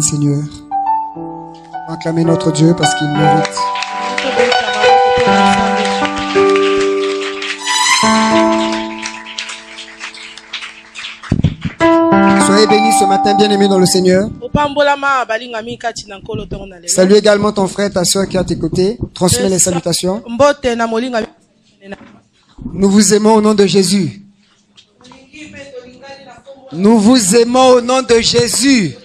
Seigneur, acclamez notre Dieu parce qu'il mérite. Soyez bénis ce matin, bien-aimés dans le Seigneur. Salue également ton frère, ta soeur qui est à tes côtés. Transmets les salutations. Nous vous aimons au nom de Jésus. Nous vous aimons au nom de Jésus.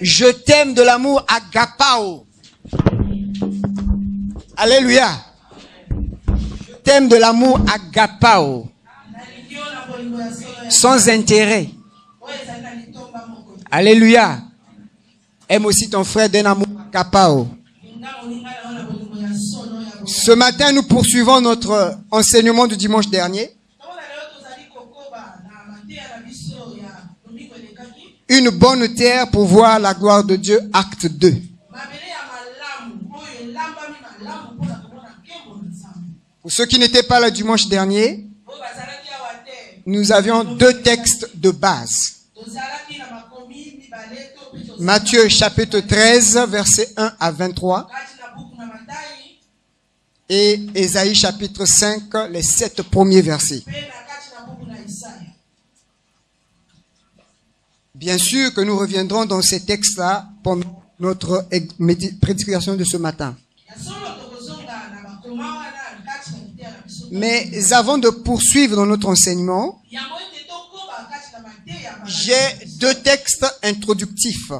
Je t'aime de l'amour agapao. Alléluia. Je t'aime de l'amour agapao. Sans intérêt. Alléluia. Aime aussi ton frère d'un amour agapao. Ce matin, nous poursuivons notre enseignement du dimanche dernier. Une bonne terre pour voir la gloire de Dieu, acte 2. Pour ceux qui n'étaient pas là dimanche dernier, nous avions deux textes de base. Matthieu chapitre 13, versets 1 à 23. Et Ésaïe chapitre 5, les 7 premiers versets. Bien sûr que nous reviendrons dans ces textes-là pendant notre prédication de ce matin. Mais avant de poursuivre dans notre enseignement, j'ai deux textes introductifs.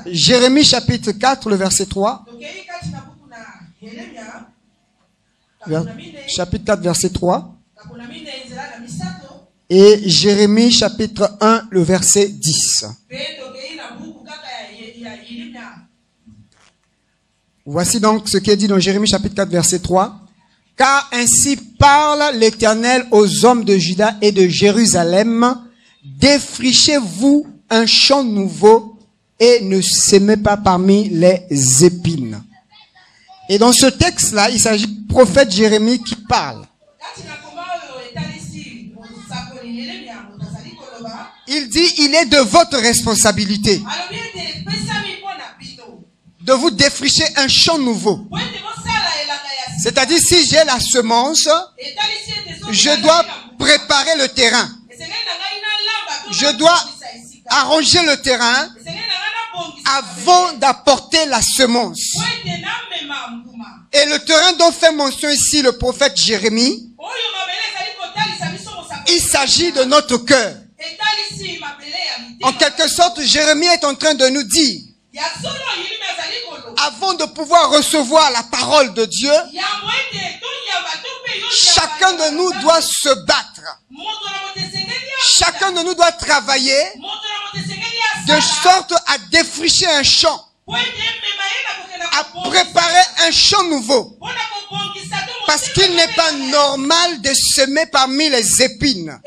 Jérémie chapitre 4, le verset 3. Chapitre 4, verset 3. Et Jérémie chapitre 1, le verset 10. Voici donc ce qui est dit dans Jérémie chapitre 4, verset 3. Car ainsi parle l'Éternel aux hommes de Juda et de Jérusalem. Défrichez-vous un champ nouveau et ne sémez pas parmi les épines. Et dans ce texte-là, il s'agit du prophète Jérémie qui parle. Il dit, il est de votre responsabilité de vous défricher un champ nouveau. C'est-à-dire, si j'ai la semence, je dois préparer le terrain. Je dois arranger le terrain avant d'apporter la semence. Et le terrain dont fait mention ici le prophète Jérémie, il s'agit de notre cœur. En quelque sorte, Jérémie est en train de nous dire, avant de pouvoir recevoir la parole de Dieu, chacun de nous doit se battre. Chacun de nous doit travailler de sorte à défricher un champ, à préparer un champ nouveau. Parce qu'il n'est pas normal de semer parmi les épines.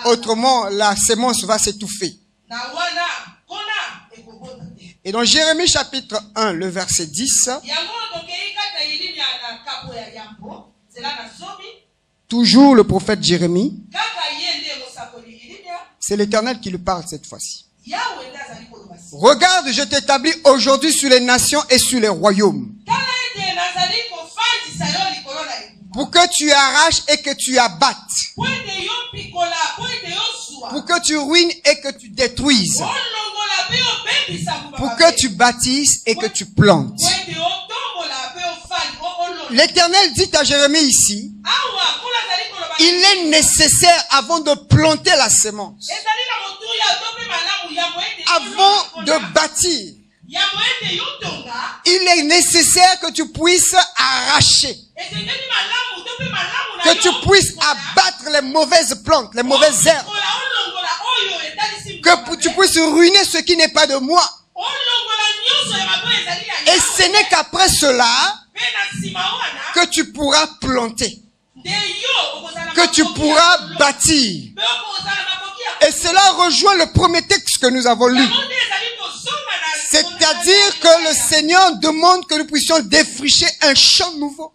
Autrement, la semence va s'étouffer. Et dans Jérémie chapitre 1, le verset 10, toujours le prophète Jérémie, c'est l'Éternel qui lui parle cette fois-ci. Regarde, je t'établis aujourd'hui sur les nations et sur les royaumes, pour que tu arraches et que tu abattes, pour que tu ruines et que tu détruises, pour que tu bâtisses et que tu plantes. L'Éternel dit à Jérémie ici, il est nécessaire avant de planter la semence, avant de bâtir, il est nécessaire que tu puisses arracher, que tu puisses abattre les mauvaises plantes, les mauvaises herbes, que tu puisses ruiner ce qui n'est pas de moi. Et ce n'est qu'après cela que tu pourras planter, que tu pourras bâtir. Et cela rejoint le premier texte que nous avons lu. C'est-à-dire que le Seigneur demande que nous puissions défricher un champ nouveau.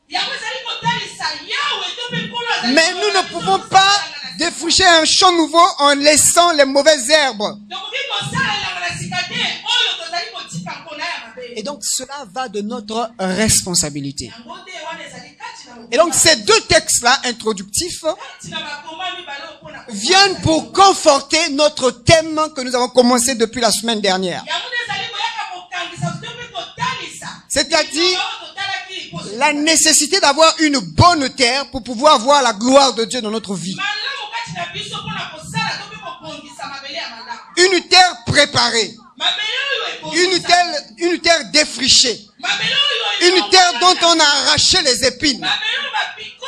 Mais nous ne pouvons pas défricher un champ nouveau en laissant les mauvaises herbes. Et donc cela va de notre responsabilité. Et donc ces deux textes-là, introductifs, viennent pour conforter notre thème que nous avons commencé depuis la semaine dernière. C'est-à-dire la nécessité d'avoir une bonne terre pour pouvoir voir la gloire de Dieu dans notre vie. Une terre préparée. Une terre défrichée. Une terre dont on a arraché les épines.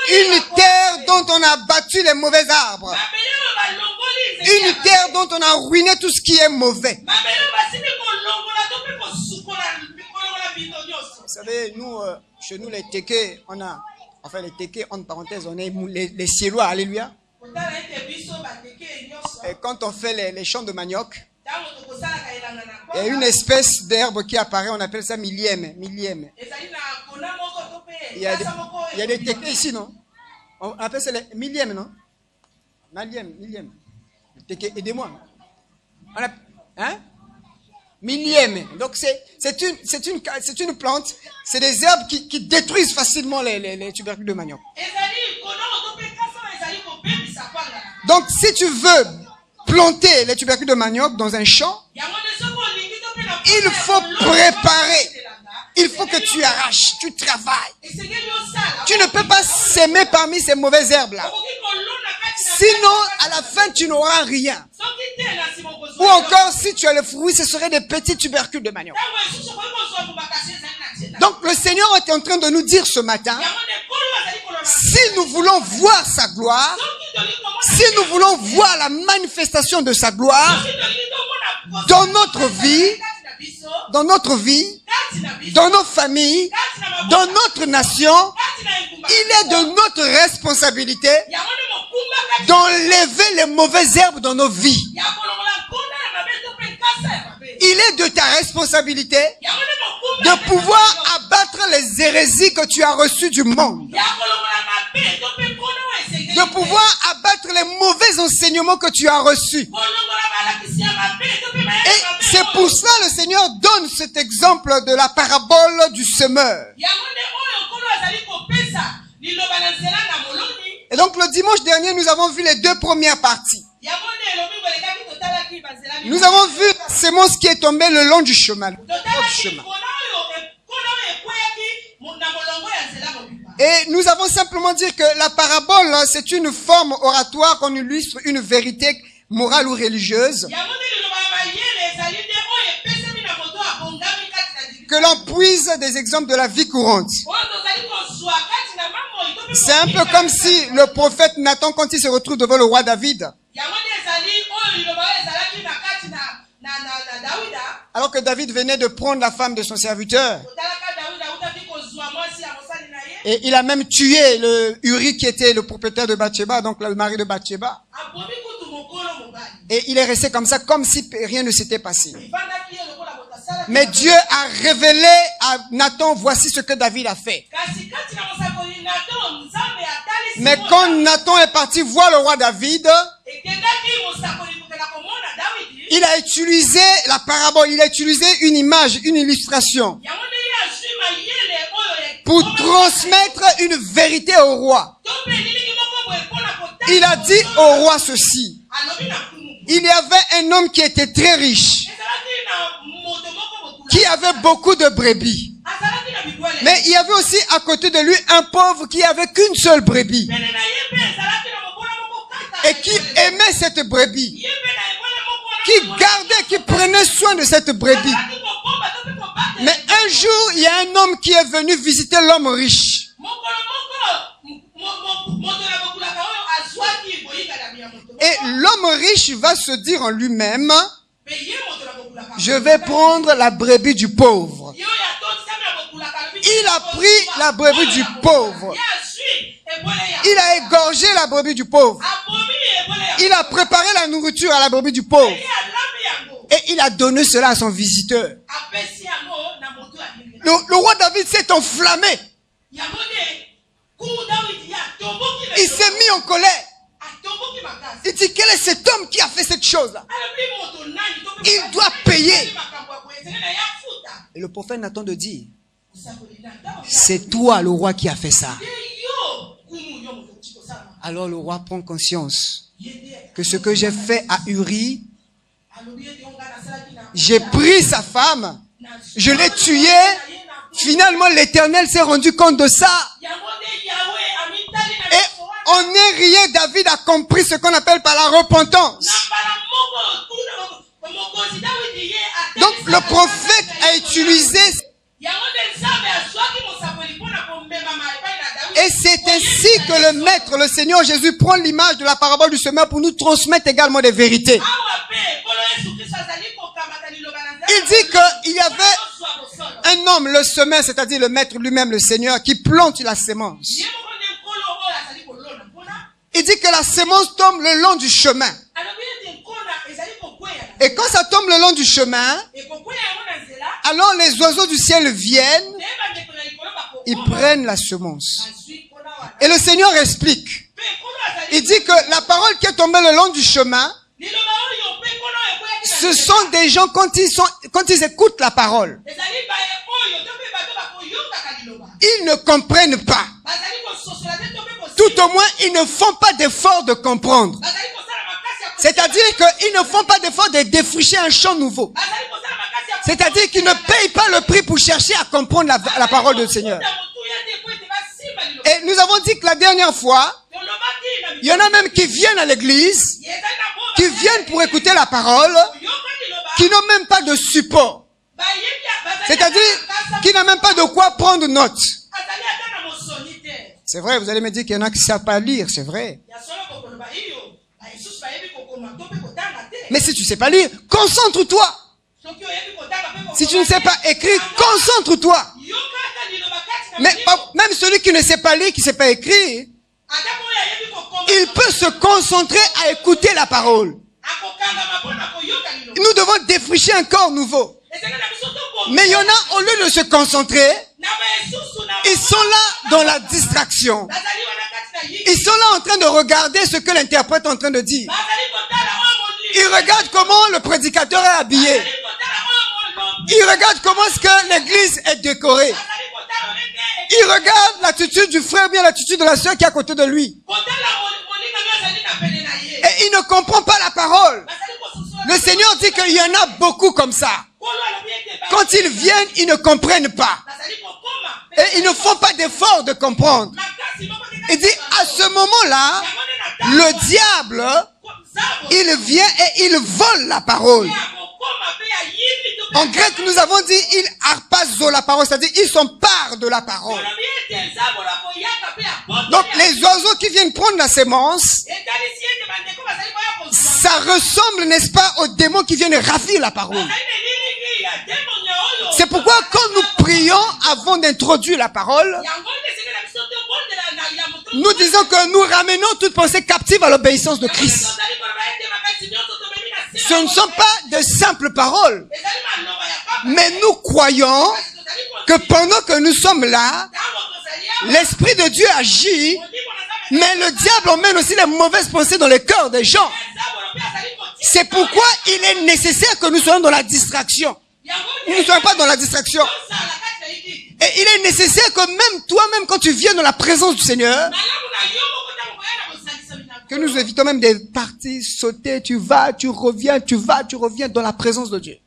Une terre dont on a battu les mauvais arbres. Une terre dont on a ruiné tout ce qui est mauvais. Vous savez, nous, chez nous, les Tékés, on a, enfin les Tékés, entre parenthèses, on est les Siélois, alléluia. Et quand on fait les champs de manioc, il y a une espèce d'herbe qui apparaît, on appelle ça millième. Il y a des Tékés ici, non? On appelle ça les millième, non? Millième. Téké, aidez-moi. Hein? Millième. Donc c'est une plante, c'est des herbes qui détruisent facilement les tubercules de manioc. Donc si tu veux planter les tubercules de manioc dans un champ, il faut préparer. Il faut que tu arraches, tu travailles. Tu ne peux pas s'aimer parmi ces mauvaises herbes-là. Sinon, à la fin, tu n'auras rien. Ou encore, si tu as le fruit, ce seraient des petits tubercules de manioc. Donc, le Seigneur est en train de nous dire ce matin, si nous voulons voir sa gloire, si nous voulons voir la manifestation de sa gloire dans notre vie, dans nos familles, dans notre nation, il est de notre responsabilité d'enlever les mauvaises herbes dans nos vies. Il est de ta responsabilité de pouvoir abattre les hérésies que tu as reçues du monde. De pouvoir abattre les mauvais enseignements que tu as reçus. Et c'est pour cela que le Seigneur donne cet exemple de la parabole du semeur. Et donc le dimanche dernier, nous avons vu les deux premières parties. Nous avons vu la sémence qui est tombée le long du chemin. Et nous avons simplement dit que la parabole, c'est une forme oratoire qu'on illustre une vérité morale ou religieuse. Que l'on puise des exemples de la vie courante. C'est un peu comme si le prophète Nathan, quand il se retrouve devant le roi David, alors que David venait de prendre la femme de son serviteur, et il a même tué le Uri qui était le propriétaire de Bathsheba, donc le mari de Bathsheba. Et il est resté comme ça, comme si rien ne s'était passé. Mais Dieu a révélé à Nathan, voici ce que David a fait. Mais quand Nathan est parti voir le roi David, il a utilisé la parabole, il a utilisé une image, une illustration pour transmettre une vérité au roi. Il a dit au roi ceci. Il y avait un homme qui était très riche, qui avait beaucoup de brebis. Mais il y avait aussi à côté de lui un pauvre qui avait qu'une seule brebis. Et qui aimait cette brebis. Qui gardait, qui prenait soin de cette brebis. Mais un jour, il y a un homme qui est venu visiter l'homme riche. Et l'homme riche va se dire en lui-même, je vais prendre la brebis du pauvre. Il a pris la brebis du pauvre. Il a égorgé la brebis du pauvre. Il a préparé la nourriture à la brebis du pauvre. Et il a donné cela à son visiteur. Le roi David s'est enflammé. Il s'est mis en colère. Il dit, quel est cet homme qui a fait cette chose-là? Il doit payer. Et le prophète Nathan de dire, c'est toi le roi qui a fait ça. Alors le roi prend conscience que ce que j'ai fait à Uri, j'ai pris sa femme, je l'ai tuée. Finalement, l'Éternel s'est rendu compte de ça. Et en un rien, David a compris ce qu'on appelle par la repentance. Donc, le prophète a utilisé. Et c'est ainsi que le Maître, le Seigneur Jésus, prend l'image de la parabole du semeur pour nous transmettre également des vérités. Il dit qu'il y avait un homme, le semeur, c'est-à-dire le Maître lui-même, le Seigneur, qui plante la sémence. Il dit que la sémence tombe le long du chemin. Et quand ça tombe le long du chemin, alors les oiseaux du ciel viennent, ils prennent la semence. Et le Seigneur explique. Il dit que la parole qui est tombée le long du chemin, ce sont des gens quand ils écoutent la parole, ils ne comprennent pas. Tout au moins, ils ne font pas d'effort de comprendre. C'est-à-dire qu'ils ne font pas d'effort de défricher un champ nouveau. C'est-à-dire qu'ils ne payent pas le prix pour chercher à comprendre la parole du Seigneur. Et nous avons dit que la dernière fois, il y en a même qui viennent à l'église, qui viennent pour écouter la parole, qui n'ont même pas de support. C'est-à-dire qui n'ont même pas de quoi prendre note. C'est vrai, vous allez me dire qu'il y en a qui ne savent pas lire, c'est vrai. Mais si tu ne sais pas lire, concentre-toi. Si tu ne sais pas écrire, concentre-toi. Mais même celui qui ne sait pas lire, qui ne sait pas écrire, il peut se concentrer à écouter la parole. Nous devons défricher un corps nouveau. Mais il y en a, au lieu de se concentrer, ils sont là dans la distraction. Ils sont là en train de regarder ce que l'interprète est en train de dire. Ils regardent comment le prédicateur est habillé. Ils regardent comment est-ce que l'église est décorée. Ils regardent l'attitude du frère, bien l'attitude de la sœur qui est à côté de lui. Et il ne comprend pas la parole. Le Seigneur dit qu'il y en a beaucoup comme ça. Quand ils viennent, ils ne comprennent pas. Et ils ne font pas d'effort de comprendre. Il dit, à ce moment-là, le diable, il vient et il vole la parole. En grec, nous avons dit, il harpazo la parole, c'est-à-dire, ils s'emparent de la parole. Donc, les oiseaux qui viennent prendre la sémence, ça ressemble, n'est-ce pas, aux démons qui viennent ravir la parole. C'est pourquoi quand nous prions avant d'introduire la parole, nous disons que nous ramenons toute pensée captive à l'obéissance de Christ. Ce ne sont pas de simples paroles. Mais nous croyons que pendant que nous sommes là, l'Esprit de Dieu agit, mais le diable emmène aussi les mauvaises pensées dans les cœurs des gens. C'est pourquoi il est nécessaire que nous soyons dans la distraction. Nous ne soyons pas dans la distraction. Et il est nécessaire que même toi-même, quand tu viens dans la présence du Seigneur, que nous évitons même des parties, sauter, tu vas, tu reviens, tu vas, tu reviens dans la présence de Dieu.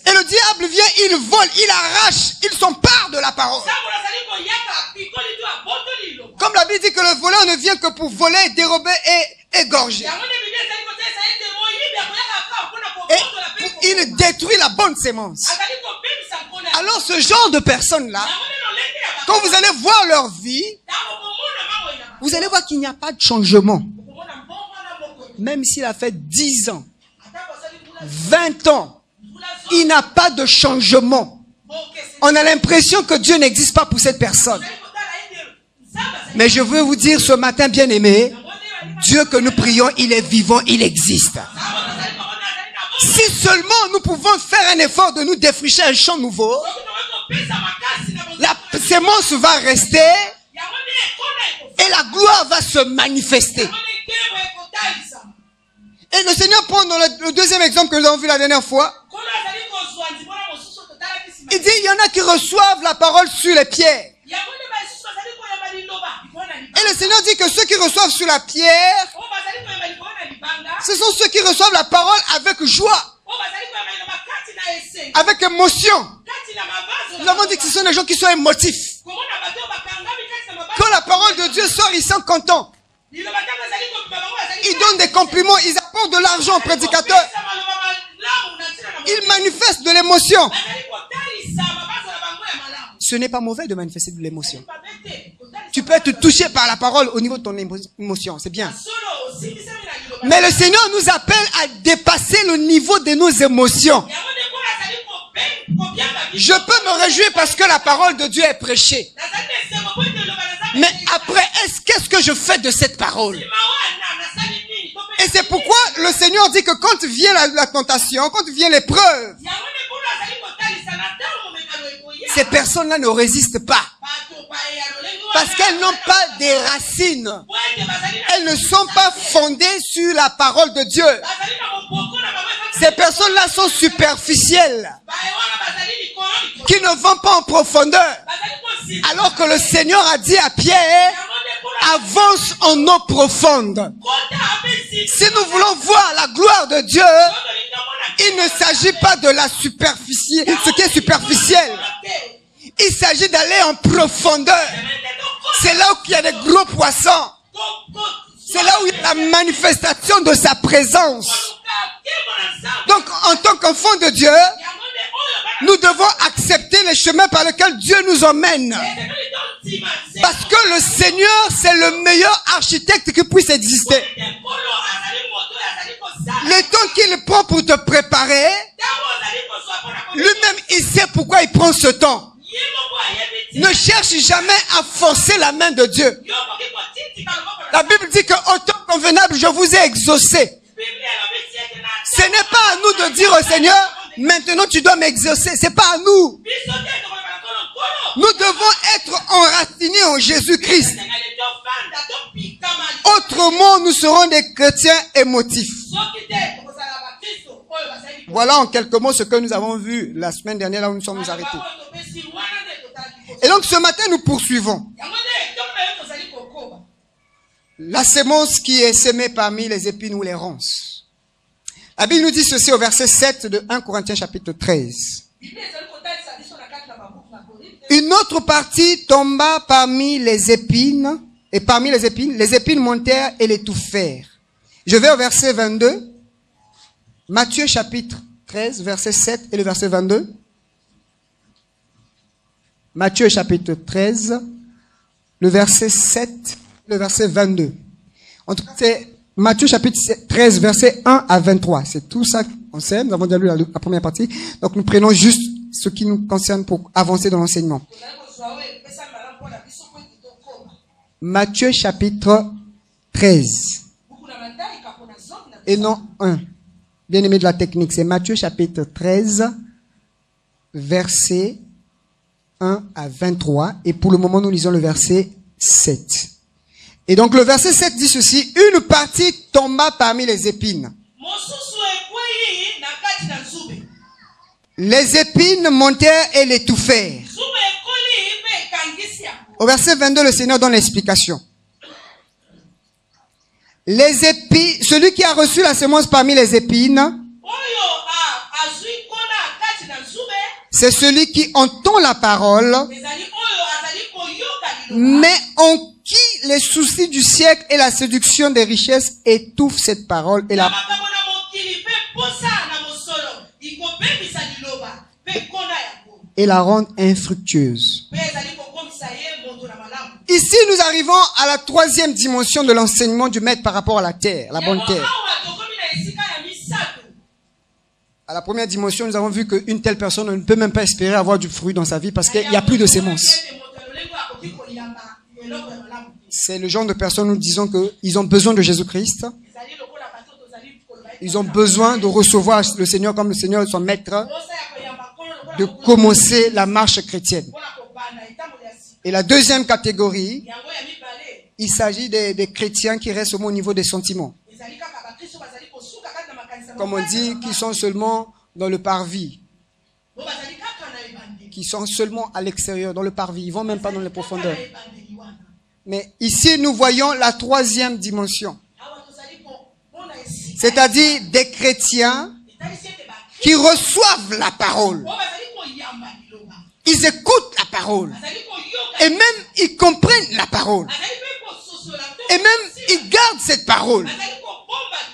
Et le diable vient, il vole, il arrache, il s'empare de la parole. Comme la Bible dit que le voleur ne vient que pour voler, dérober et égorger. Et il détruit la bonne sémence. Alors ce genre de personnes-là, quand vous allez voir leur vie, vous allez voir qu'il n'y a pas de changement. Même s'il a fait 10 ans, 20 ans, il n'a pas de changement. On a l'impression que Dieu n'existe pas pour cette personne. Mais je veux vous dire ce matin, bien-aimé, Dieu que nous prions, il est vivant, il existe. Si seulement nous pouvons faire un effort de nous défricher un champ nouveau, la sémence va rester Et la gloire va se manifester. Et le Seigneur prend dans le deuxième exemple que nous avons vu la dernière fois. Il dit, il y en a qui reçoivent la parole sur les pierres. Et le Seigneur dit que ceux qui reçoivent sur la pierre, ce sont ceux qui reçoivent la parole avec joie, avec émotion. Nous avons dit que ce sont des gens qui sont émotifs. Quand la parole de Dieu sort, ils sont contents. Ils donnent des compliments, ils apportent de l'argent aux prédicateurs. Ils manifestent de l'émotion. Ce n'est pas mauvais de manifester de l'émotion. Tu peux être touché par la parole au niveau de ton émotion, c'est bien. Mais le Seigneur nous appelle à dépasser le niveau de nos émotions. Je peux me réjouir parce que la parole de Dieu est prêchée. Mais après, qu'est-ce que je fais de cette parole? Et c'est pourquoi le Seigneur dit que quand vient la tentation, quand vient l'épreuve, ces personnes-là ne résistent pas. Parce qu'elles n'ont pas des racines. Elles ne sont pas fondées sur la parole de Dieu. Ces personnes-là sont superficielles, qui ne vont pas en profondeur. Alors que le Seigneur a dit à Pierre, avance en eau profonde. Si nous voulons voir la gloire de Dieu, il ne s'agit pas de la superficie, ce qui est superficiel. Il s'agit d'aller en profondeur. C'est là où il y a des gros poissons. C'est là où il y a la manifestation de sa présence. Donc, en tant qu'enfant de Dieu, nous devons accepter les chemins par lesquels Dieu nous emmène. Parce que le Seigneur, c'est le meilleur architecte qui puisse exister. Le temps qu'il prend pour te préparer, lui-même, il sait pourquoi il prend ce temps. Ne cherche jamais à forcer la main de Dieu. La Bible dit que au temps convenable, je vous ai exaucé. Ce n'est pas à nous de dire au Seigneur, maintenant tu dois m'exaucer. C'est pas à nous. Nous devons être enracinés en Jésus-Christ. Autrement, nous serons des chrétiens émotifs. Voilà en quelques mots ce que nous avons vu la semaine dernière, là où nous sommes arrêtés. Et donc ce matin, nous poursuivons. La sémence qui est semée parmi les épines ou les ronces. La Bible nous dit ceci au verset 7 de 1 Corinthiens chapitre 13. Une autre partie tomba parmi les épines, et parmi les épines montèrent et l'étouffèrent. Je vais au verset 22. Matthieu chapitre 13, verset 7 et le verset 22. Matthieu chapitre 13, le verset 7, le verset 22. En tout cas, c'est Matthieu chapitre 13, verset 1 à 23. C'est tout ça qu'on sait. Nous avons déjà lu la première partie. Donc nous prenons juste ce qui nous concerne pour avancer dans l'enseignement. Matthieu chapitre 13. Et non 1. Bien aimé de la technique, c'est Matthieu chapitre 13, verset 1 à 23. Et pour le moment, nous lisons le verset 7. Et donc le verset 7 dit ceci. Une partie tomba parmi les épines. Les épines montèrent et l'étouffèrent. Au verset 22, le Seigneur donne l'explication. Les épines, celui qui a reçu la semence parmi les épines, c'est celui qui entend la parole, mais en qui les soucis du siècle et la séduction des richesses étouffent cette parole et la rendent infructueuse. Ici, nous arrivons à la troisième dimension de l'enseignement du maître par rapport à la terre, la bonne terre. À la première dimension, nous avons vu qu'une telle personne ne peut même pas espérer avoir du fruit dans sa vie parce qu'il n'y a plus de semences. C'est le genre de personnes, nous disons qu'ils ont besoin de Jésus-Christ. Ils ont besoin de recevoir le Seigneur comme le Seigneur son maître, de commencer la marche chrétienne. Et la deuxième catégorie, il s'agit des chrétiens qui restent au niveau des sentiments. Comme on dit, qui sont seulement dans le parvis. Qui sont seulement à l'extérieur, dans le parvis. Ils ne vont même pas dans les profondeurs. Mais ici, nous voyons la troisième dimension. C'est-à-dire des chrétiens qui reçoivent la parole. Ils écoutent la parole. Et même, ils comprennent la parole. Et même, ils gardent cette parole.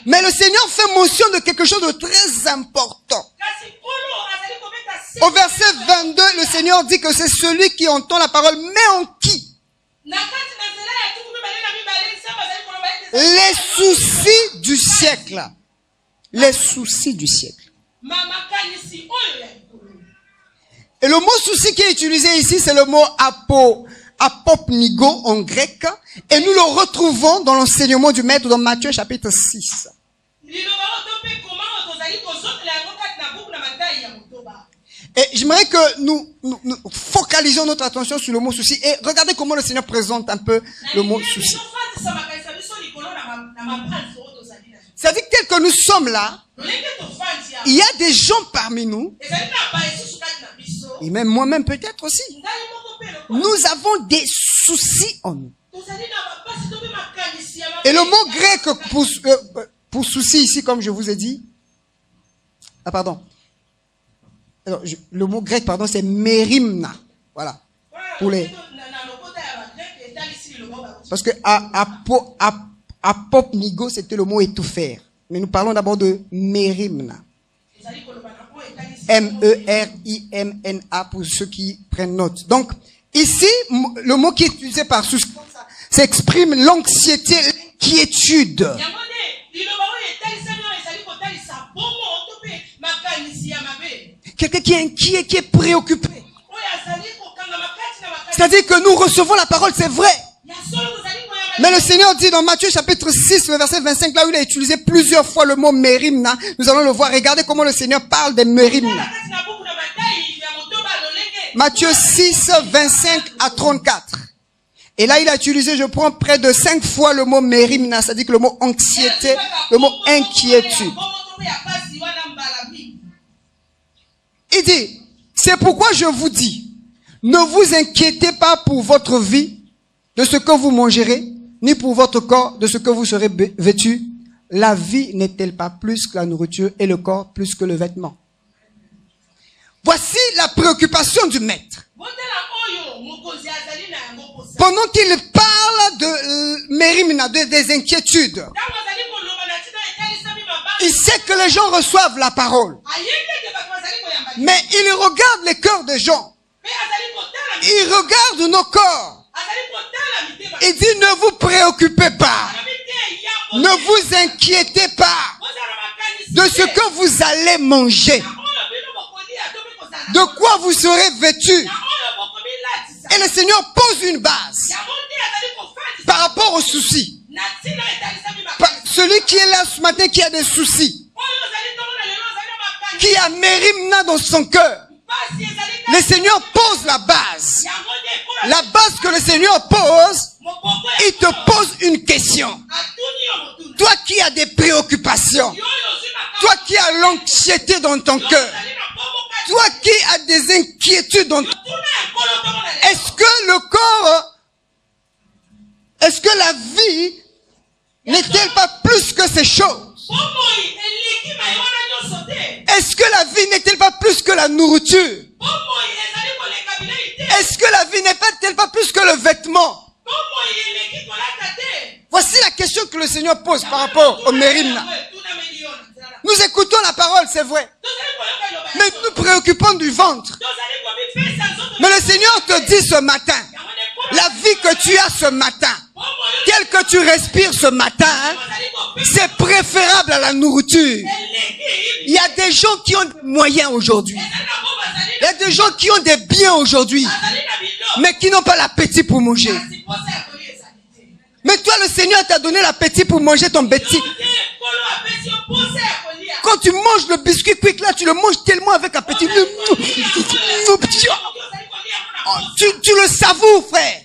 Mais le Seigneur fait mention de quelque chose de très important. Au verset 22, le Seigneur dit que c'est celui qui entend la parole, mais en qui? Les soucis du siècle. Les soucis du siècle. Et le mot souci qui est utilisé ici, c'est le mot apopnigo en grec. Et nous le retrouvons dans l'enseignement du Maître dans Matthieu chapitre 6. Et j'aimerais que nous focalisions notre attention sur le mot souci. Et regardez comment le Seigneur présente un peu le mot souci. C'est-à-dire que tel que nous sommes là, il y a des gens parmi nous, et même moi-même peut-être aussi, nous avons des soucis en nous. Et le mot grec pour souci ici, comme je vous ai dit, alors, le mot grec, c'est mérimna. Voilà. Parce que apopnigo, c'était le mot étouffer. Mais nous parlons d'abord de mérimna. M-E-R-I-M-N-A pour ceux qui prennent note. Donc, ici, le mot qui est utilisé par souci, ça exprime l'anxiété, l'inquiétude. Quelqu'un qui est inquiet, qui est préoccupé. C'est-à-dire que nous recevons la parole, c'est vrai. Mais le Seigneur dit dans Matthieu chapitre 6, le verset 25, là où il a utilisé plusieurs fois le mot mérimna, nous allons le voir. Regardez comment le Seigneur parle des mérimna. Matthieu 6, 25 à 34. Et là, il a utilisé, je prends près de 5 fois le mot mérimna, c'est-à-dire que le mot anxiété, le mot inquiétude. Il dit, c'est pourquoi je vous dis, ne vous inquiétez pas pour votre vie, de ce que vous mangerez, ni pour votre corps, de ce que vous serez vêtu. La vie n'est-elle pas plus que la nourriture et le corps plus que le vêtement? Voici la préoccupation du maître. Pendant qu'il parle de mérimna, des inquiétudes, il sait que les gens reçoivent la parole. Mais il regarde les cœurs des gens. Il regarde nos corps. Il dit, ne vous préoccupez pas. Ne vous inquiétez pas de ce que vous allez manger. De quoi vous serez vêtus. Et le Seigneur pose une base par rapport aux soucis. Celui qui est là ce matin, qui a des soucis, qui a mérimna dans son cœur, le Seigneur pose la base. La base que le Seigneur pose, il te pose une question. Toi qui as des préoccupations, toi qui as l'anxiété dans ton cœur, toi qui as des inquiétudes dans ton cœur, est-ce que le corps, est-ce que la vie n'est-elle pas plus que ces choses? Est-ce que la vie n'est-elle pas plus que la nourriture? Est-ce que la vie n'est-elle pas plus que le vêtement? Voici la question que le Seigneur pose par rapport au mérimna. Nous écoutons la parole, c'est vrai. Mais nous préoccupons du ventre. Mais le Seigneur te dit ce matin, la vie que tu as ce matin, telle que tu respires ce matin, c'est préférable à la nourriture. Il y a des gens qui ont des moyens aujourd'hui. Il y a des gens qui ont des biens aujourd'hui, mais qui n'ont pas l'appétit pour manger. Mais toi, le Seigneur t'a donné l'appétit pour manger ton bêtis. Quand tu manges le biscuit quick là, tu le manges tellement avec appétit. Tu le savoures, frère.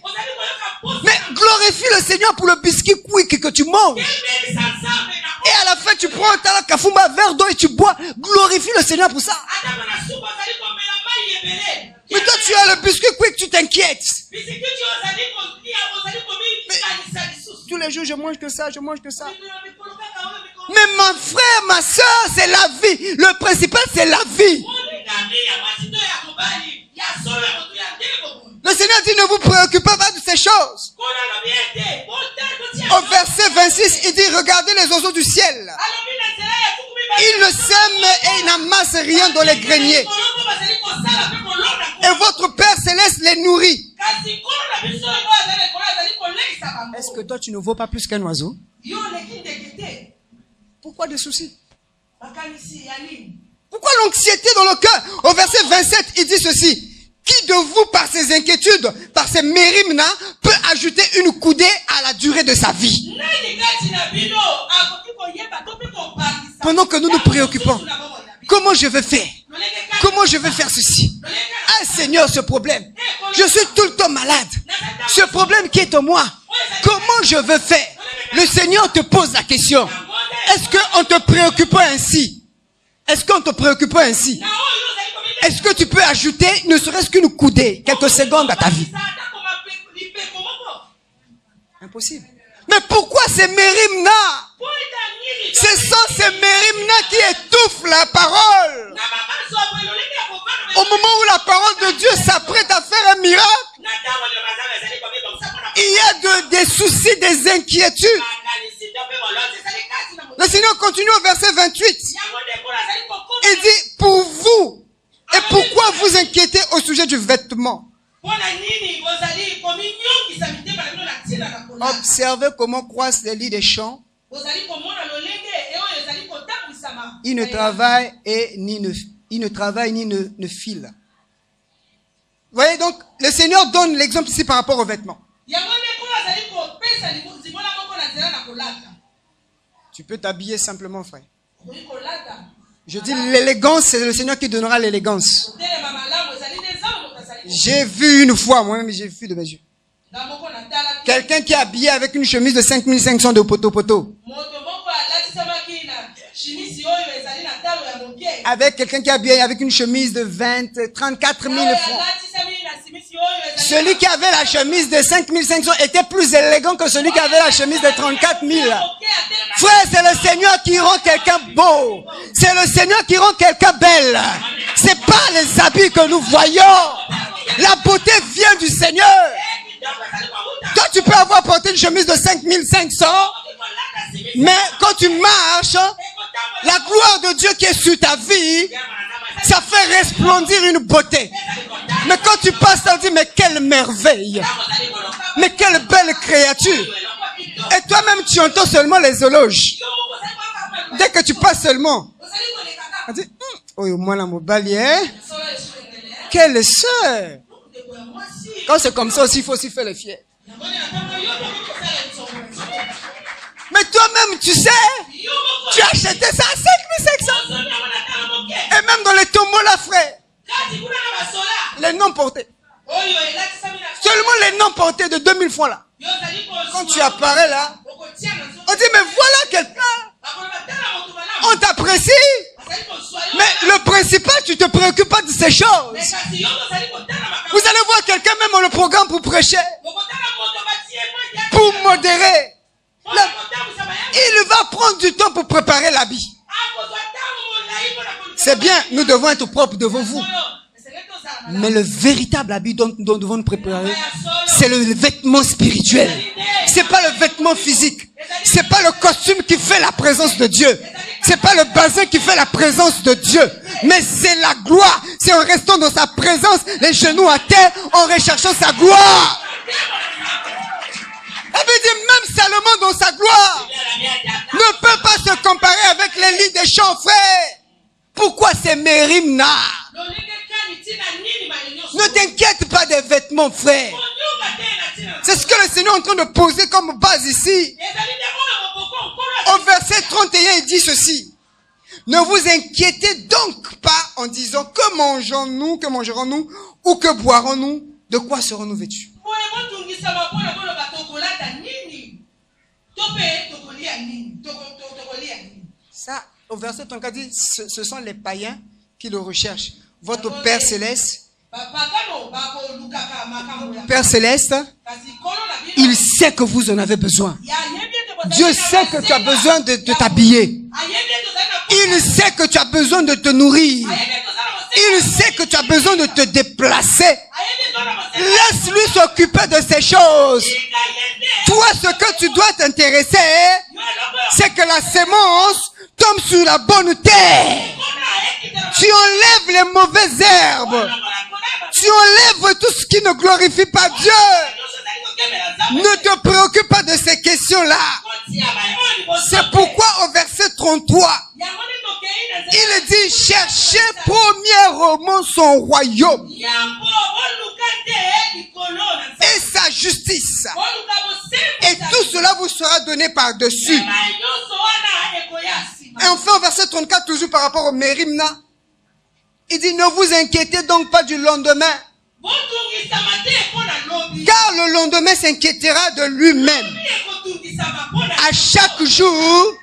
Mais glorifie le Seigneur pour le biscuit quick que tu manges. Et à la fin, tu prends un talent kafumba, verre d'eau et tu bois. Glorifie le Seigneur pour ça. Mais toi, tu as le biscuit quick, tu t'inquiètes. Tous les jours, je mange que ça, je mange que ça. Mais mon frère, ma soeur, c'est la vie. Le principal, c'est la vie. Le Seigneur dit, ne vous préoccupez pas de ces choses. Au verset 26, il dit, regardez les oiseaux du ciel. Ils ne sèment et ils n'amassent rien dans les greniers. Et votre Père Céleste les nourrit. Est-ce que toi, tu ne vaux pas plus qu'un oiseau? Pourquoi des soucis? Pourquoi l'anxiété dans le cœur? Au verset 27, il dit ceci. Qui de vous, par ses inquiétudes, par ses mérimna, peut ajouter une coudée à la durée de sa vie? Pendant que nous nous préoccupons, comment je vais faire? Comment je vais faire ceci? Ah Seigneur, ce problème. Je suis tout le temps malade. Ce problème qui est en moi, comment je vais faire? Le Seigneur te pose la question. Est-ce qu'on te préoccupe ainsi? Est-ce qu'on te préoccupe ainsi? Est-ce que tu peux ajouter ne serait-ce qu'une coudée, quelques secondes à ta vie? Impossible. Mais pourquoi ces mérimna? Ce sont ces mérimna qui étouffent la parole. Au moment où la parole de Dieu s'apprête à faire un miracle, il y a des soucis, des inquiétudes. Le Seigneur continue au verset 28. Il dit, pour vous, et pourquoi vous inquiétez au sujet du vêtement? Observez comment croissent les lits des champs. Ils ne travaillent ni ne filent. Vous voyez donc, le Seigneur donne l'exemple ici par rapport aux vêtements. Tu peux t'habiller simplement, frère. Je dis l'élégance, c'est le Seigneur qui donnera l'élégance. J'ai vu une fois, moi-même j'ai vu de mes yeux, quelqu'un qui est habillé avec une chemise de 5500 de poteau. Avec quelqu'un qui est habillé avec une chemise de 34 000 francs. Celui qui avait la chemise de 5500 était plus élégant que celui qui avait la chemise de 34 000. Frère, c'est le Seigneur qui rend quelqu'un beau. C'est le Seigneur qui rend quelqu'un belle. C'est pas les habits que nous voyons. La beauté vient du Seigneur. Toi, tu peux avoir porté une chemise de 5500, mais quand tu marches, la gloire de Dieu qui est sur ta vie, ça fait resplendir une beauté. Mais quand tu passes, tu dis, mais quelle merveille! Mais quelle belle créature! Et toi-même, tu entends seulement les éloges. Dès que tu passes seulement, on dit, oh, moi, la mobali, hein? Quelle sœur! Quand c'est comme ça aussi, il faut aussi faire les fiers. Mais toi-même, tu sais, tu as acheté ça à 5500. Et même dans les tombeaux, là, frère, les noms portés. Seulement les noms portés de 2000 francs, là. Quand tu apparais là, on dit, mais voilà quelqu'un. On t'apprécie. Mais le principal, tu te préoccupes pas de ces choses. Vous allez voir quelqu'un même dans le programme pour prêcher, pour modérer. Il va prendre du temps pour préparer l'habit. C'est bien, nous devons être propres devant vous. Mais le véritable habit dont nous devons nous préparer, c'est le vêtement spirituel. C'est pas le vêtement physique. C'est pas le costume qui fait la présence de Dieu. C'est pas le bazin qui fait la présence de Dieu. Mais c'est la gloire. C'est en restant dans sa présence, les genoux à terre, en recherchant sa gloire. Et puis dit, même Salomon dans sa gloire ne peut pas se comparer avec les lits des champs, frères. Pourquoi c'est Mérimna? Ne t'inquiète pas des vêtements, frère. C'est ce que le Seigneur est en train de poser comme base ici. Au verset 31, il dit ceci. Ne vous inquiétez donc pas en disant que mangerons-nous ou que boirons-nous, de quoi serons-nous vêtus? Ça, au verset 34 dit, ce sont les païens qui le recherchent. Votre Père Céleste, il sait que vous en avez besoin. Dieu sait que tu as besoin de t'habiller. Il sait que tu as besoin de te nourrir. Il sait que tu as besoin de te déplacer. Laisse-lui s'occuper de ces choses. Toi, ce que tu dois t'intéresser, c'est que la sémence tombe sur la bonne terre. Tu enlèves les mauvaises herbes. Tu enlèves tout ce qui ne glorifie pas Dieu. Ne te préoccupe pas de ces questions-là. C'est pourquoi au verset 33, il dit, cherchez premièrement son royaume et sa justice. Et tout cela vous sera donné par-dessus. Et enfin, au verset 34, toujours par rapport au Mérimna, il dit, ne vous inquiétez donc pas du lendemain, car le lendemain s'inquiétera de lui-même. À chaque jour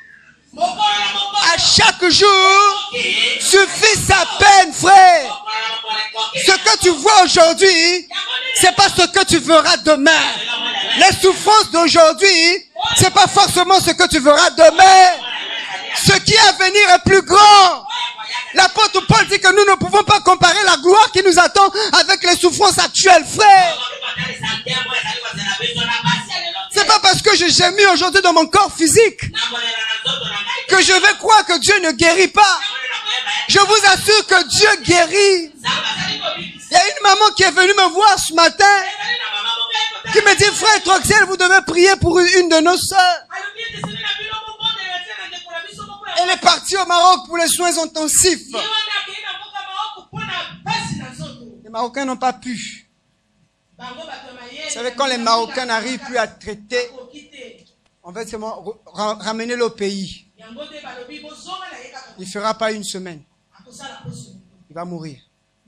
suffit sa peine, frère. Ce que tu vois aujourd'hui, c'est pas ce que tu verras demain. Les souffrances d'aujourd'hui, c'est pas forcément ce que tu verras demain. Ce qui est à venir est plus grand. L'apôtre Paul dit que nous ne pouvons pas comparer la gloire qui nous attend avec les souffrances actuelles, frère. C'est pas parce que je gémis aujourd'hui dans mon corps physique que je vais croire que Dieu ne guérit pas. Je vous assure que Dieu guérit. Il y a une maman qui est venue me voir ce matin qui me dit, frère Troxel, vous devez prier pour une de nos sœurs. Elle est partie au Maroc pour les soins intensifs. Les Marocains n'ont pas pu. Vous savez, quand les Marocains n'arrivent plus à traiter, on va seulement ramener le pays. Il ne fera pas une semaine. Il va mourir.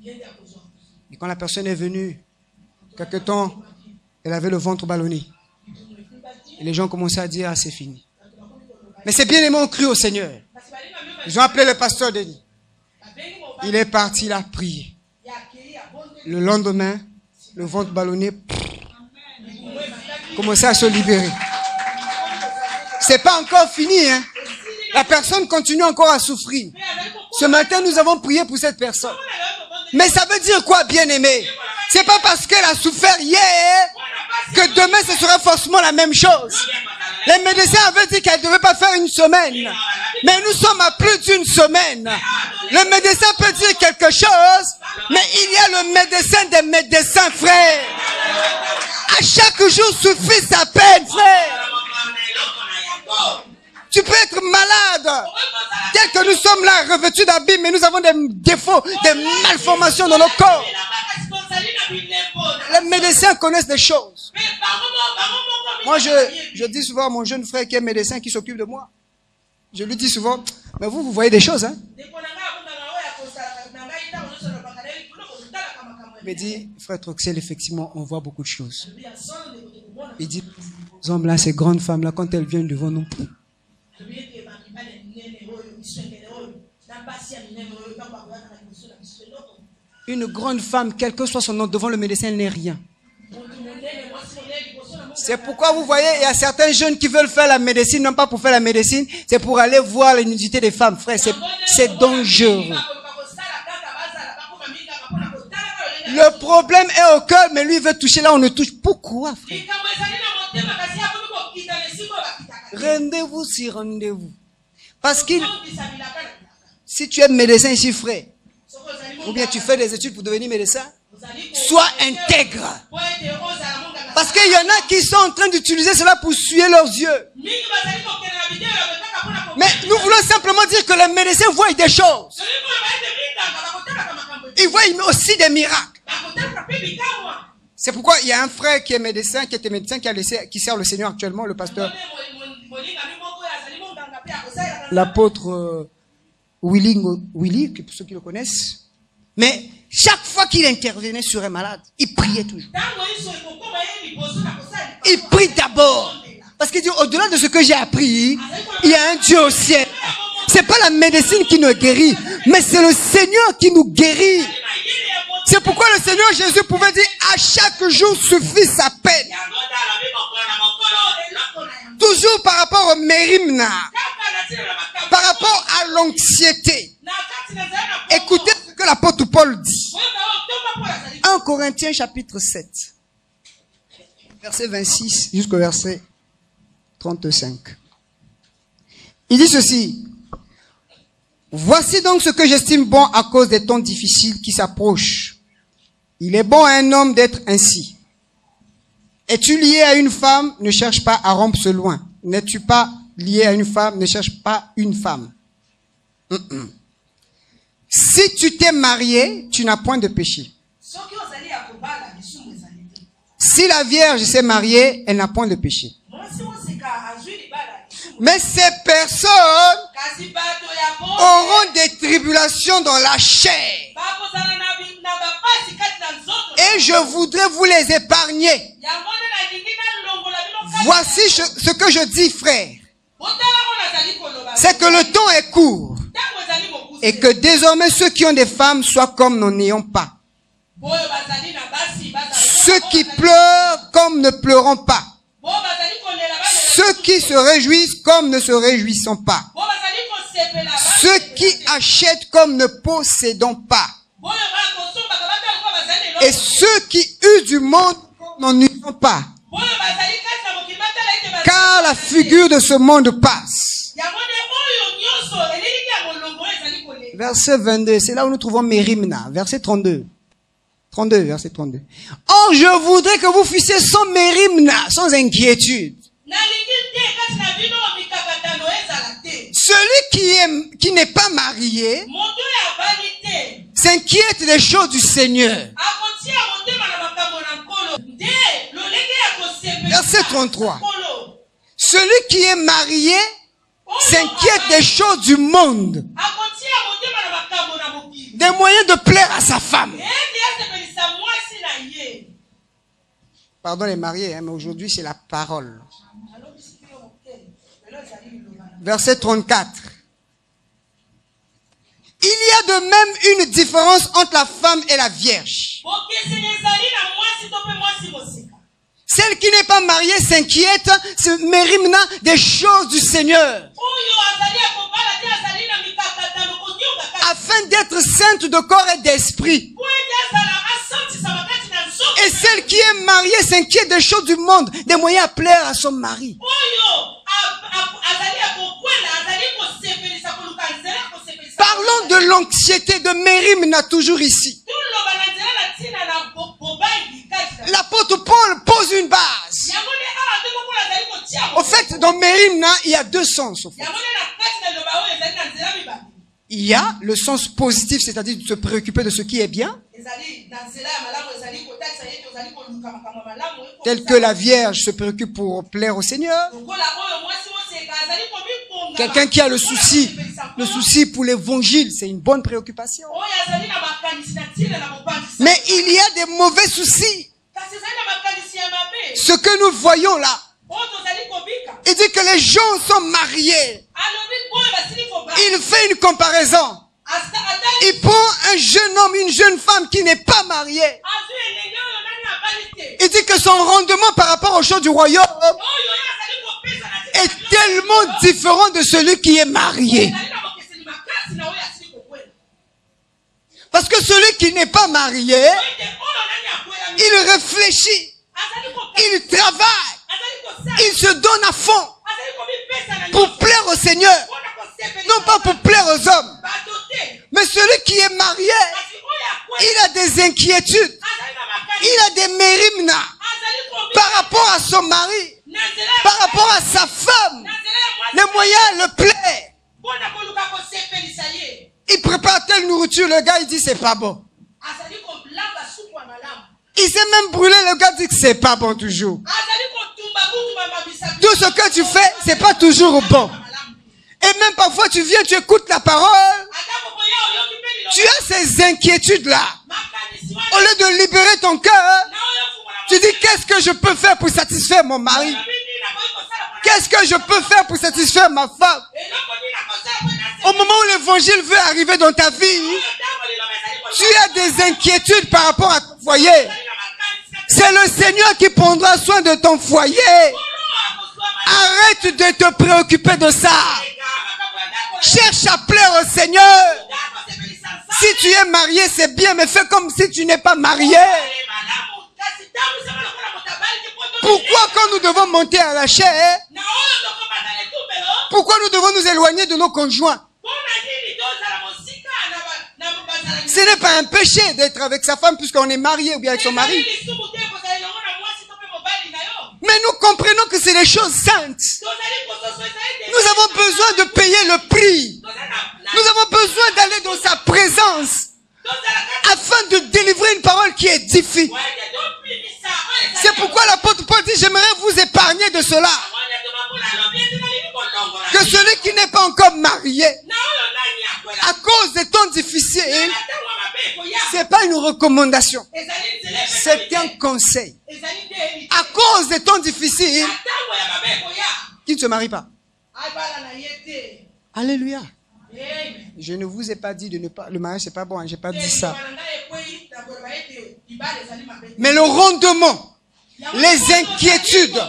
Et quand la personne est venue, quelque temps, elle avait le ventre ballonné. Et les gens commençaient à dire, ah, c'est fini. Mais ces bien-aimés ont cru au Seigneur. Ils ont appelé le pasteur Denis. Il est parti, il a prié. Le lendemain, le ventre ballonné commençait à se libérer. C'est pas encore fini, hein. La personne continue encore à souffrir. Ce matin, nous avons prié pour cette personne. Mais ça veut dire quoi, bien-aimé? C'est pas parce qu'elle a souffert hier que demain ce sera forcément la même chose. Les médecins avaient dit qu'elle ne devait pas faire une semaine. Mais nous sommes à plus d'une semaine. Le médecin peut dire quelque chose, mais il y a le médecin des médecins, frère. À chaque jour suffit sa peine, frère. Tu peux être malade. Tel que nous sommes là, revêtus d'habits, mais nous avons des défauts, des malformations dans nos corps. Les médecins connaissent des choses. Moi, je dis souvent à mon jeune frère qui est médecin, qui s'occupe de moi. Je lui dis souvent, mais vous voyez des choses, hein? Il me dit, frère Troxel, effectivement, on voit beaucoup de choses. Il dit, par exemple, là, ces grandes femmes-là, quand elles viennent devant nous, une grande femme, quel que soit son nom, devant le médecin, elle n'est rien. C'est pourquoi vous voyez, il y a certains jeunes qui veulent faire la médecine, non pas pour faire la médecine, c'est pour aller voir la nudité des femmes, frère. C'est dangereux. Le problème est au cœur, mais lui il veut toucher là, on ne touche. Pourquoi, frère? Rendez-vous sur rendez-vous. Parce que si tu es médecin ici, frère, ou bien tu fais des études pour devenir médecin, sois intègre. Parce qu'il y en a qui sont en train d'utiliser cela pour suer leurs yeux. Mais nous voulons simplement dire que les médecins voient des choses. Ils voient aussi des miracles. C'est pourquoi il y a un frère qui est médecin, qui était médecin, qui sert le Seigneur actuellement, le pasteur, l'apôtre Willy, pour ceux qui le connaissent. Mais chaque fois qu'il intervenait sur un malade, il priait toujours. Il prie d'abord. Parce qu'il dit, au-delà de ce que j'ai appris, il y a un Dieu au ciel. C'est pas la médecine qui nous guérit, mais c'est le Seigneur qui nous guérit. C'est pourquoi le Seigneur Jésus pouvait dire, à chaque jour suffit sa peine. Toujours par rapport au mérimna, par rapport à l'anxiété. Écoutez ce que l'apôtre Paul dit. 1 Corinthiens chapitre 7, verset 26 jusqu'au verset 35. Il dit ceci. Voici donc ce que j'estime bon à cause des temps difficiles qui s'approchent. Il est bon à un homme d'être ainsi. Es-tu lié à une femme? Ne cherche pas à rompre ce loin. N'es-tu pas lié à une femme? Ne cherche pas une femme. Si tu t'es marié, tu n'as point de péché. Si la Vierge s'est mariée, elle n'a point de péché. Mais ces personnes auront des tribulations dans la chair. Et je voudrais vous les épargner. Voici ce que je dis, frère. C'est que le temps est court. Et que désormais ceux qui ont des femmes soient comme n'en ayant pas. Ceux qui pleurent comme ne pleurant pas. Ceux qui se réjouissent comme ne se réjouissant pas. Ceux qui achètent comme ne possédant pas. Et ceux qui usent du monde n'en usent pas. Car la figure de ce monde passe. Verset 22, c'est là où nous trouvons Mérimna. Verset 32. 32, verset 32. Or, je voudrais que vous fussiez sans Mérimna, sans inquiétude. Celui qui n'est pas marié s'inquiète des choses du Seigneur. Verset 33. Celui qui est marié s'inquiète des choses du monde, des moyens de plaire à sa femme. Pardon les mariés, mais aujourd'hui c'est la parole. Verset 34. Il y a de même une différence entre la femme et la vierge. Celle qui n'est pas mariée s'inquiète, se mérimna des choses du Seigneur, afin d'être sainte de corps et d'esprit. Et celle qui est mariée s'inquiète des choses du monde, des moyens à plaire à son mari. Parlons de l'anxiété de Mérimna toujours ici. L'apôtre Paul pose une base. Au fait, dans Mérimna, il y a deux sens. Au fait. Il y a le sens positif, c'est-à-dire de se préoccuper de ce qui est bien, tel que la Vierge se préoccupe pour plaire au Seigneur. Quelqu'un qui a le souci pour l'évangile, c'est une bonne préoccupation. Mais il y a des mauvais soucis. Ce que nous voyons là, il dit que les gens sont mariés. Il fait une comparaison. Il prend un jeune homme, une jeune femme qui n'est pas mariée. Il dit que son rendement par rapport aux choses du royaume est tellement différent de celui qui est marié. Parce que celui qui n'est pas marié, il réfléchit, il travaille, il se donne à fond pour plaire au Seigneur, non pas pour plaire aux hommes. Mais celui qui est marié, il a des inquiétudes, il a des mérimna par rapport à son mari, par rapport à sa femme, les moyens le plaît. Il prépare telle nourriture, le gars il dit c'est pas bon. Il s'est même brûlé, le gars dit que c'est pas bon toujours. Tout ce que tu fais, c'est pas toujours bon. Et même parfois tu viens, tu écoutes la parole, tu as ces inquiétudes-là. Au lieu de libérer ton cœur, tu dis qu'est-ce que je peux faire pour satisfaire mon mari? Qu'est-ce que je peux faire pour satisfaire ma femme? Au moment où l'évangile veut arriver dans ta vie, tu as des inquiétudes par rapport à ton foyer. C'est le Seigneur qui prendra soin de ton foyer. Arrête de te préoccuper de ça. Cherche à plaire au Seigneur. Si tu es marié, c'est bien, mais fais comme si tu n'es pas marié. Pourquoi quand nous devons monter à la chair, pourquoi nous devons nous éloigner de nos conjoints? Ce n'est pas un péché d'être avec sa femme puisqu'on est marié ou bien avec son mari. Mais nous comprenons que c'est des choses saintes. Nous avons besoin de payer le prix. Nous avons besoin d'aller dans sa présence afin de délivrer une parole qui édifie. C'est pourquoi l'apôtre Paul dit, j'aimerais vous épargner de cela. Que celui qui n'est pas encore marié, à cause des temps difficiles, c'est pas une recommandation. C'est un conseil. À cause des temps difficiles, qui ne se marie pas. Alléluia. Je ne vous ai pas dit de ne pas... Le mariage, c'est pas bon, hein, j'ai pas dit ça. Mais le rendement, les inquiétudes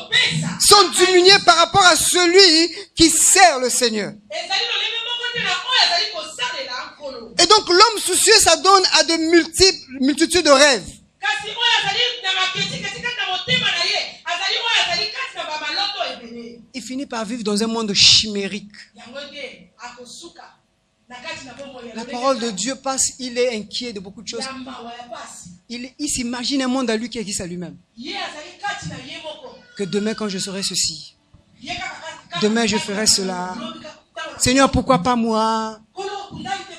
sont diminuées par rapport à celui qui sert le Seigneur. Et donc l'homme soucieux s'adonne à de multitudes de rêves. Il finit par vivre dans un monde chimérique. La parole de Dieu passe, il est inquiet de beaucoup de choses. Il s'imagine un monde à lui qui existe à lui-même. Que demain quand je serai ceci, demain je ferai cela. Seigneur, pourquoi pas moi?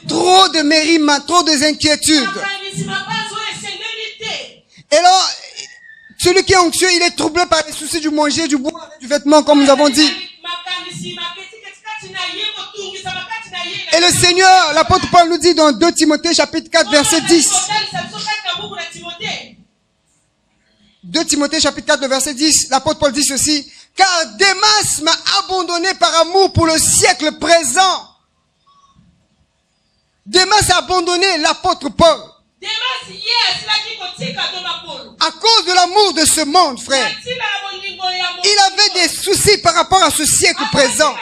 Trop de mérima, trop d'inquiétudes. Et alors, celui qui est anxieux, il est troublé par les soucis du manger, du boire, du vêtement, comme nous avons dit. Et le Seigneur, l'apôtre Paul nous dit dans 2 Timothée chapitre 4 verset 10. 2 Timothée chapitre 4 verset 10, l'apôtre Paul dit ceci. Car Démas m'a abandonné par amour pour le siècle présent. Démas a abandonné l'apôtre Paul. À cause de l'amour de ce monde, frère. Il avait des soucis par rapport à ce siècle présent.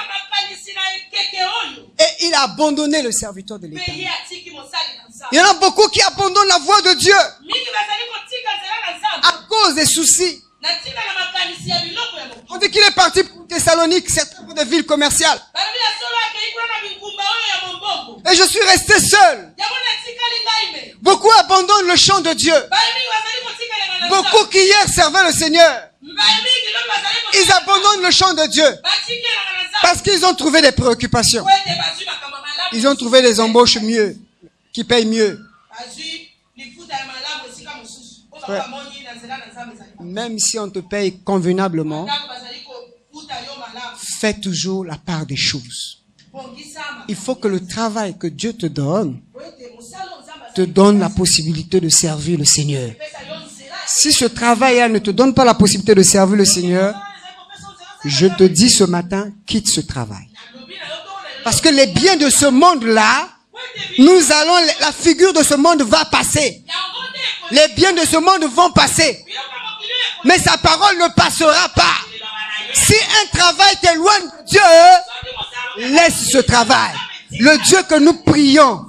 Et il a abandonné le serviteur de l'État. Il y en a beaucoup qui abandonnent la voie de Dieu à cause des soucis. On dit qu'il est parti pour Thessalonique, certains pour des villes commerciales. Et je suis resté seul. Beaucoup abandonnent le chant de Dieu. Beaucoup qui hier servaient le Seigneur. Ils abandonnent le chant de Dieu. Parce qu'ils ont trouvé des préoccupations. Ils ont trouvé des embauches mieux, qui payent mieux. Ouais. Même si on te paye convenablement, fais toujours la part des choses. Il faut que le travail que Dieu te donne la possibilité de servir le Seigneur. Si ce travail-là ne te donne pas la possibilité de servir le Seigneur, je te dis ce matin, quitte ce travail. Parce que les biens de ce monde-là, la figure de ce monde va passer. Les biens de ce monde vont passer. Mais sa parole ne passera pas. Si un travail t'éloigne de Dieu, laisse ce travail. Le Dieu que nous prions,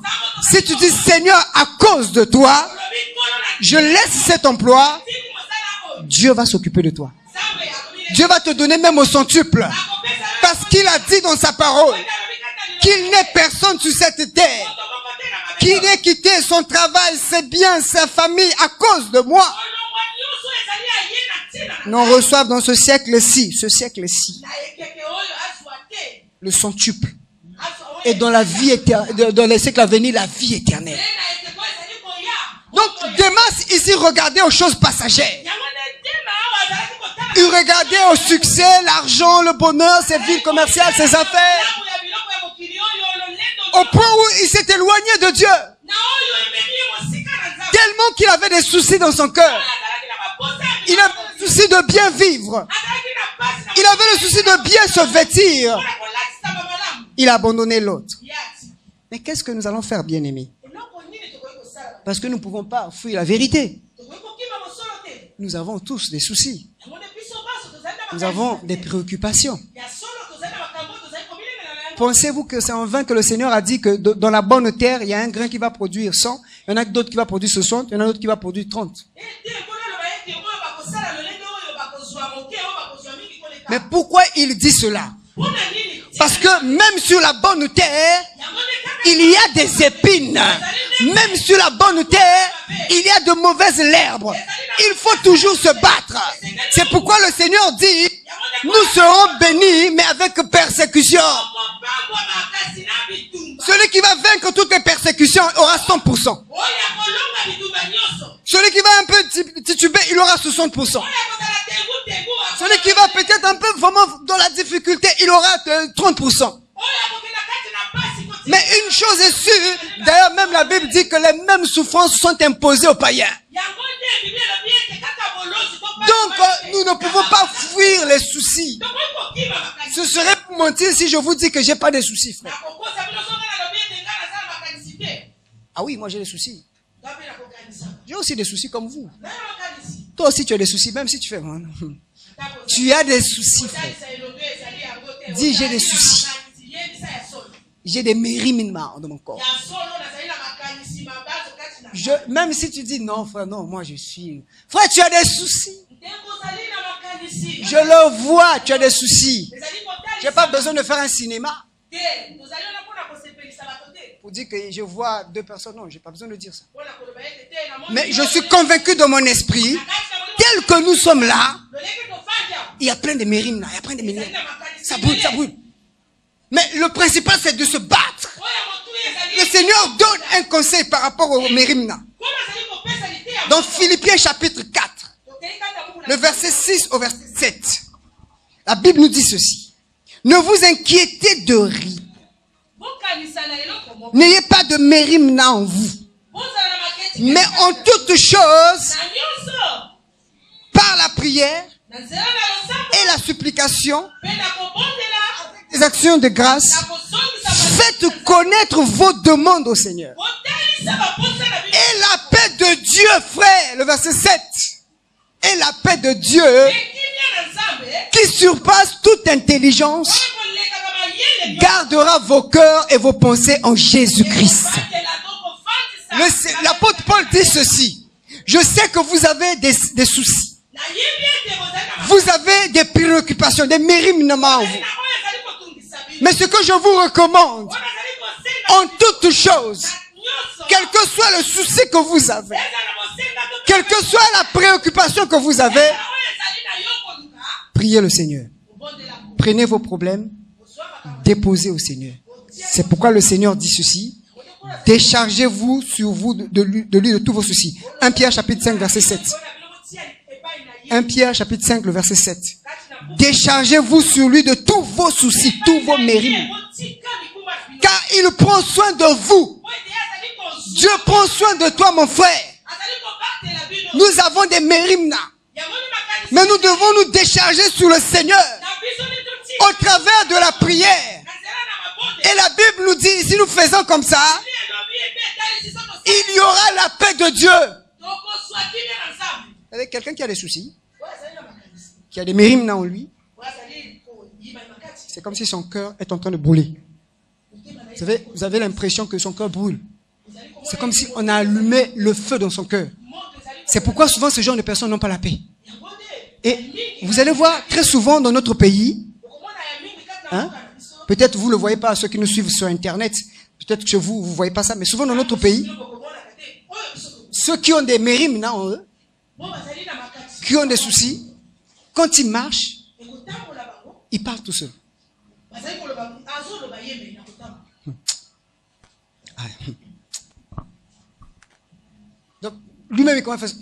si tu dis Seigneur, à cause de toi, je laisse cet emploi, Dieu va s'occuper de toi. Dieu va te donner même au centuple. Parce qu'il a dit dans sa parole qu'il n'est personne sur cette terre qui n'ait quitté son travail, ses biens, sa famille à cause de moi. Nous reçoivent dans ce siècle-ci, le centuple. Et dans la vie éternelle, dans les siècles à venir, la vie éternelle. Donc, Démas ici regardait aux choses passagères. Il regardait au succès, l'argent, le bonheur, ses villes commerciales, ses affaires. Au point où il s'est éloigné de Dieu. Tellement qu'il avait des soucis dans son cœur. Il avait des soucis de bien vivre. Il avait le souci de bien se vêtir. Il a abandonné l'autre. Mais qu'est-ce que nous allons faire, bien-aimés? Parce que nous ne pouvons pas fuir la vérité. Nous avons tous des soucis. Nous avons des préoccupations. Pensez-vous que c'est en vain que le Seigneur a dit que dans la bonne terre, il y a un grain qui va produire 100, il y en a d'autres qui va produire 60, il y en a d'autres qui va produire 30. Mais pourquoi il dit cela? Parce que même sur la bonne terre, il y a des épines. Même sur la bonne terre, il y a de mauvaises herbes. Il faut toujours se battre. C'est pourquoi le Seigneur dit, nous serons bénis, mais avec persécution. Celui qui va vaincre toutes les persécutions aura 100%. Celui qui va un peu tituber, il aura 60%. Celui qui va peut-être un peu vraiment dans la difficulté, il aura 30%. Mais une chose est sûre, d'ailleurs même la Bible dit que les mêmes souffrances sont imposées aux païens. Donc nous ne pouvons pas fuir les soucis. Ce serait pour mentir si je vous dis que j'ai pas de soucis, frère. Ah oui, moi j'ai des soucis. J'ai aussi des soucis comme vous. Toi aussi tu as des soucis, même si tu fais... Tu as des soucis, frère. Dis j'ai des soucis. J'ai des mérimines dans mon corps. Même si tu dis non, frère, non, moi je suis... Frère, tu as des soucis. Je le vois, tu as des soucis. Je n'ai pas besoin de faire un cinéma pour dire que je vois deux personnes. Non, je n'ai pas besoin de dire ça. Mais je suis convaincu de mon esprit, tel que nous sommes là, il y a plein de mérimes là, il y a plein de mérimes. Ça brûle, ça brûle. Mais le principal, c'est de se battre. Le Seigneur donne un conseil par rapport au mérimna. Dans Philippiens chapitre 4, le verset 6 au verset 7, la Bible nous dit ceci. Ne vous inquiétez de rien. N'ayez pas de mérimna en vous. Mais en toutes choses, par la prière et la supplication, les actions de grâce, faites connaître vos demandes au Seigneur. Et la paix de Dieu, frère, le verset 7. Et la paix de Dieu, qui surpasse toute intelligence, gardera vos cœurs et vos pensées en Jésus-Christ. L'apôtre Paul dit ceci. Je sais que vous avez des soucis. Vous avez des préoccupations, des mérimnements en vous. Mais ce que je vous recommande, en toutes choses, quel que soit le souci que vous avez, quelle que soit la préoccupation que vous avez, priez le Seigneur. Prenez vos problèmes, déposez au Seigneur. C'est pourquoi le Seigneur dit ceci. Déchargez-vous sur vous de lui de tous vos soucis. 1 Pierre chapitre 5 verset 7. 1 Pierre chapitre 5 le verset 7. Déchargez-vous sur lui de tous vos soucis, tous vos mérites. Car il prend soin de vous. Dieu prend soin de toi, mon frère. Nous avons des mérimna. Mais nous devons nous décharger sur le Seigneur. Au travers de la prière. Et la Bible nous dit, si nous faisons comme ça, il y aura la paix de Dieu. Avec quelqu'un qui a des soucis, qui a des mérimna en lui, c'est comme si son cœur est en train de brûler. Vous avez l'impression que son cœur brûle. C'est comme si on a allumé le feu dans son cœur. C'est pourquoi souvent ce genre de personnes n'ont pas la paix. Et vous allez voir très souvent dans notre pays, peut-être vous ne le voyez pas, ceux qui nous suivent sur Internet, peut-être que vous ne voyez pas ça, mais souvent dans notre pays, ceux qui ont des mérimna en eux, qui ont des soucis, quand ils marchent, ils partent tout seuls. Donc, lui-même, il commence à faire...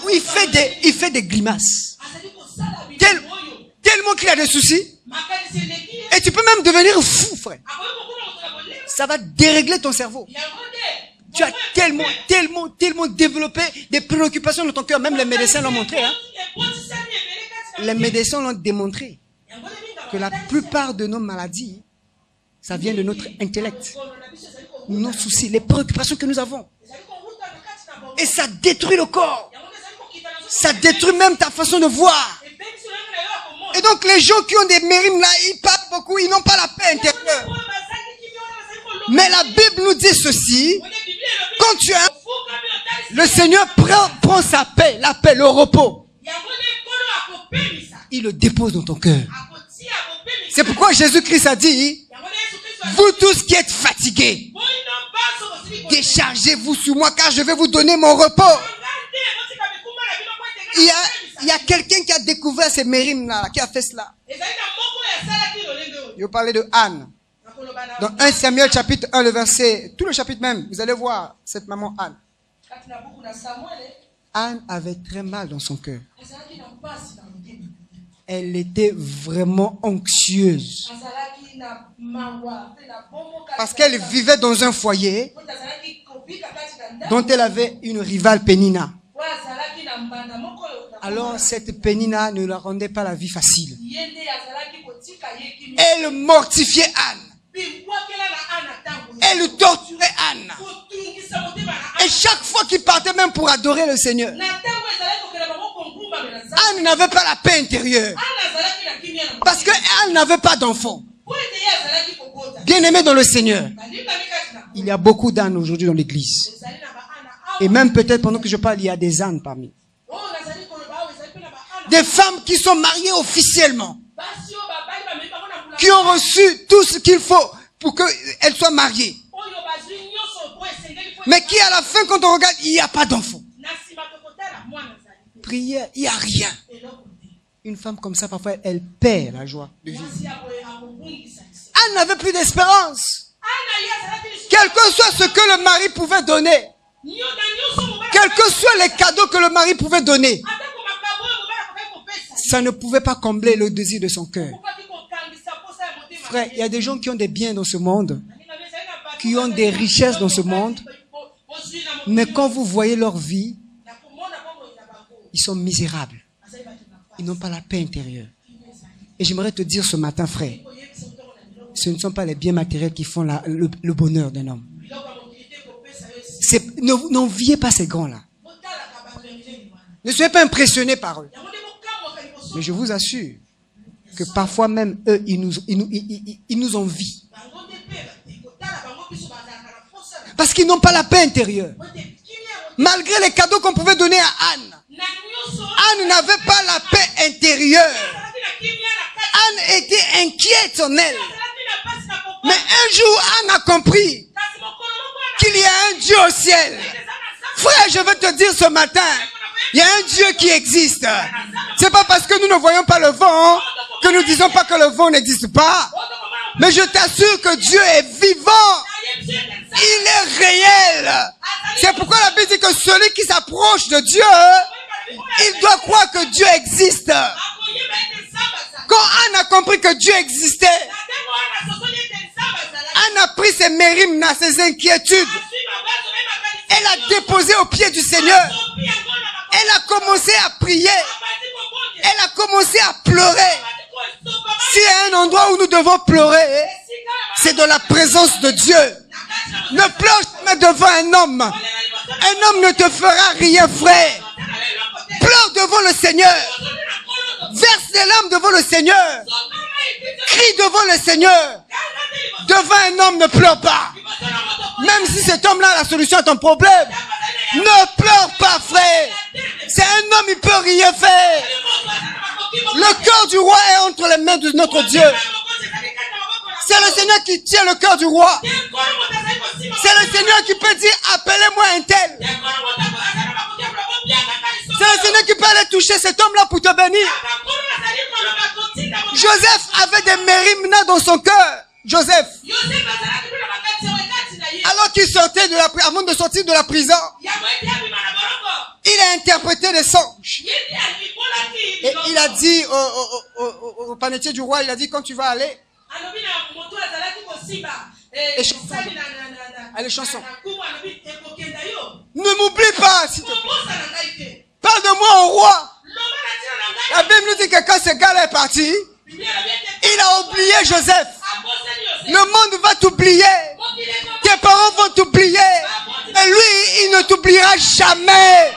Oui, il fait des grimaces. Tellement qu'il a des soucis. Et tu peux même devenir fou, frère. Ça va dérégler ton cerveau. Tu as tellement développé des préoccupations dans ton cœur. Même les médecins l'ont montré. Hein. Les médecins l'ont démontré. Que la plupart de nos maladies, ça vient de notre intellect. Nos soucis, les préoccupations que nous avons. Et ça détruit le corps. Ça détruit même ta façon de voir. Et donc les gens qui ont des mérimes là, ils parlent beaucoup, ils n'ont pas la paix intérieure. Mais la Bible nous dit ceci. Quand tu as... Le Seigneur prend sa paix, la paix, le repos. Il le dépose dans ton cœur. C'est pourquoi Jésus-Christ a dit, vous tous qui êtes fatigués, déchargez-vous sur moi car je vais vous donner mon repos. Il y a quelqu'un qui a découvert ces mérimes là, qui a fait cela. Je vais parler de Anne. Dans 1 Samuel chapitre 1, le verset, tout le chapitre même, vous allez voir cette maman Anne. Anne avait très mal dans son cœur. Elle était vraiment anxieuse. Parce qu'elle vivait dans un foyer dont elle avait une rivale Pénina. Alors cette Pénina ne la rendait pas la vie facile. Elle mortifiait Anne. Elle torturait Anne. Et chaque fois qu'il partait même pour adorer le Seigneur, Anne n'avait pas la paix intérieure. Parce qu'elle n'avait pas d'enfant. Bien aimé dans le Seigneur. Il y a beaucoup d'ânes aujourd'hui dans l'église. Et même peut-être pendant que je parle, il y a des ânes parmi. Des femmes qui sont mariées officiellement. Qui ont reçu tout ce qu'il faut pour qu'elles soient mariées. Mais qui à la fin, quand on regarde, il n'y a pas d'enfant. Prière, il n'y a rien. Une femme comme ça, parfois, elle perd la joie de vivre. Anne n'avait plus d'espérance. Quel que soit ce que le mari pouvait donner, quels que soient les cadeaux que le mari pouvait donner, ça ne pouvait pas combler le désir de son cœur. Frère, il y a des gens qui ont des biens dans ce monde, qui ont des richesses dans ce monde, mais quand vous voyez leur vie, ils sont misérables. Ils n'ont pas la paix intérieure. Et j'aimerais te dire ce matin, frère, ce ne sont pas les biens matériels qui font le bonheur d'un homme. N'enviez pas ces grands-là. Ne soyez pas impressionnés par eux. Mais je vous assure que parfois même eux, ils nous envient. Parce qu'ils n'ont pas la paix intérieure. Malgré les cadeaux qu'on pouvait donner à Anne, Anne n'avait pas la paix intérieure. Anne était inquiète en elle. Mais un jour, Anne a compris qu'il y a un Dieu au ciel. Frère, je veux te dire ce matin, il y a un Dieu qui existe. C'est pas parce que nous ne voyons pas le vent que nous disons pas que le vent n'existe pas. Mais je t'assure que Dieu est vivant. Il est réel. C'est pourquoi la Bible dit que celui qui s'approche de Dieu, il doit croire que Dieu existe. Quand Anne a compris que Dieu existait, Anne a pris ses mérimes, ses inquiétudes. Elle a déposé au pied du Seigneur. Elle a commencé à prier. Elle a commencé à pleurer. S'il y a un endroit où nous devons pleurer, c'est dans la présence de Dieu. Ne pleure jamais devant un homme. Un homme ne te fera rien, frère. Pleure devant le Seigneur. Verse des larmes devant le Seigneur. Crie devant le Seigneur. Devant un homme, ne pleure pas. Même si cet homme-là a la solution à ton problème. Ne pleure pas, frère. C'est un homme, il peut rien faire. Le cœur du roi est entre les mains de notre Dieu. C'est le Seigneur qui tient le cœur du roi. C'est le Seigneur qui peut dire, appelez-moi un tel. C'est le Seigneur qui peut aller toucher cet homme-là pour te bénir. Joseph avait des mérimna dans son cœur. Joseph. Alors qu'il sortait de la prison, avant de sortir de la prison, il a interprété des songes. Et il a dit au panetier du roi, il a dit, quand tu vas aller, Allez, chanson. Ne m'oublie pas, s'il te plaît. Parle de moi au roi. La Bible nous dit que quand ce gars-là est parti, il a oublié Joseph. Le monde va t'oublier. Tes parents vont t'oublier. Et lui, il ne t'oubliera jamais.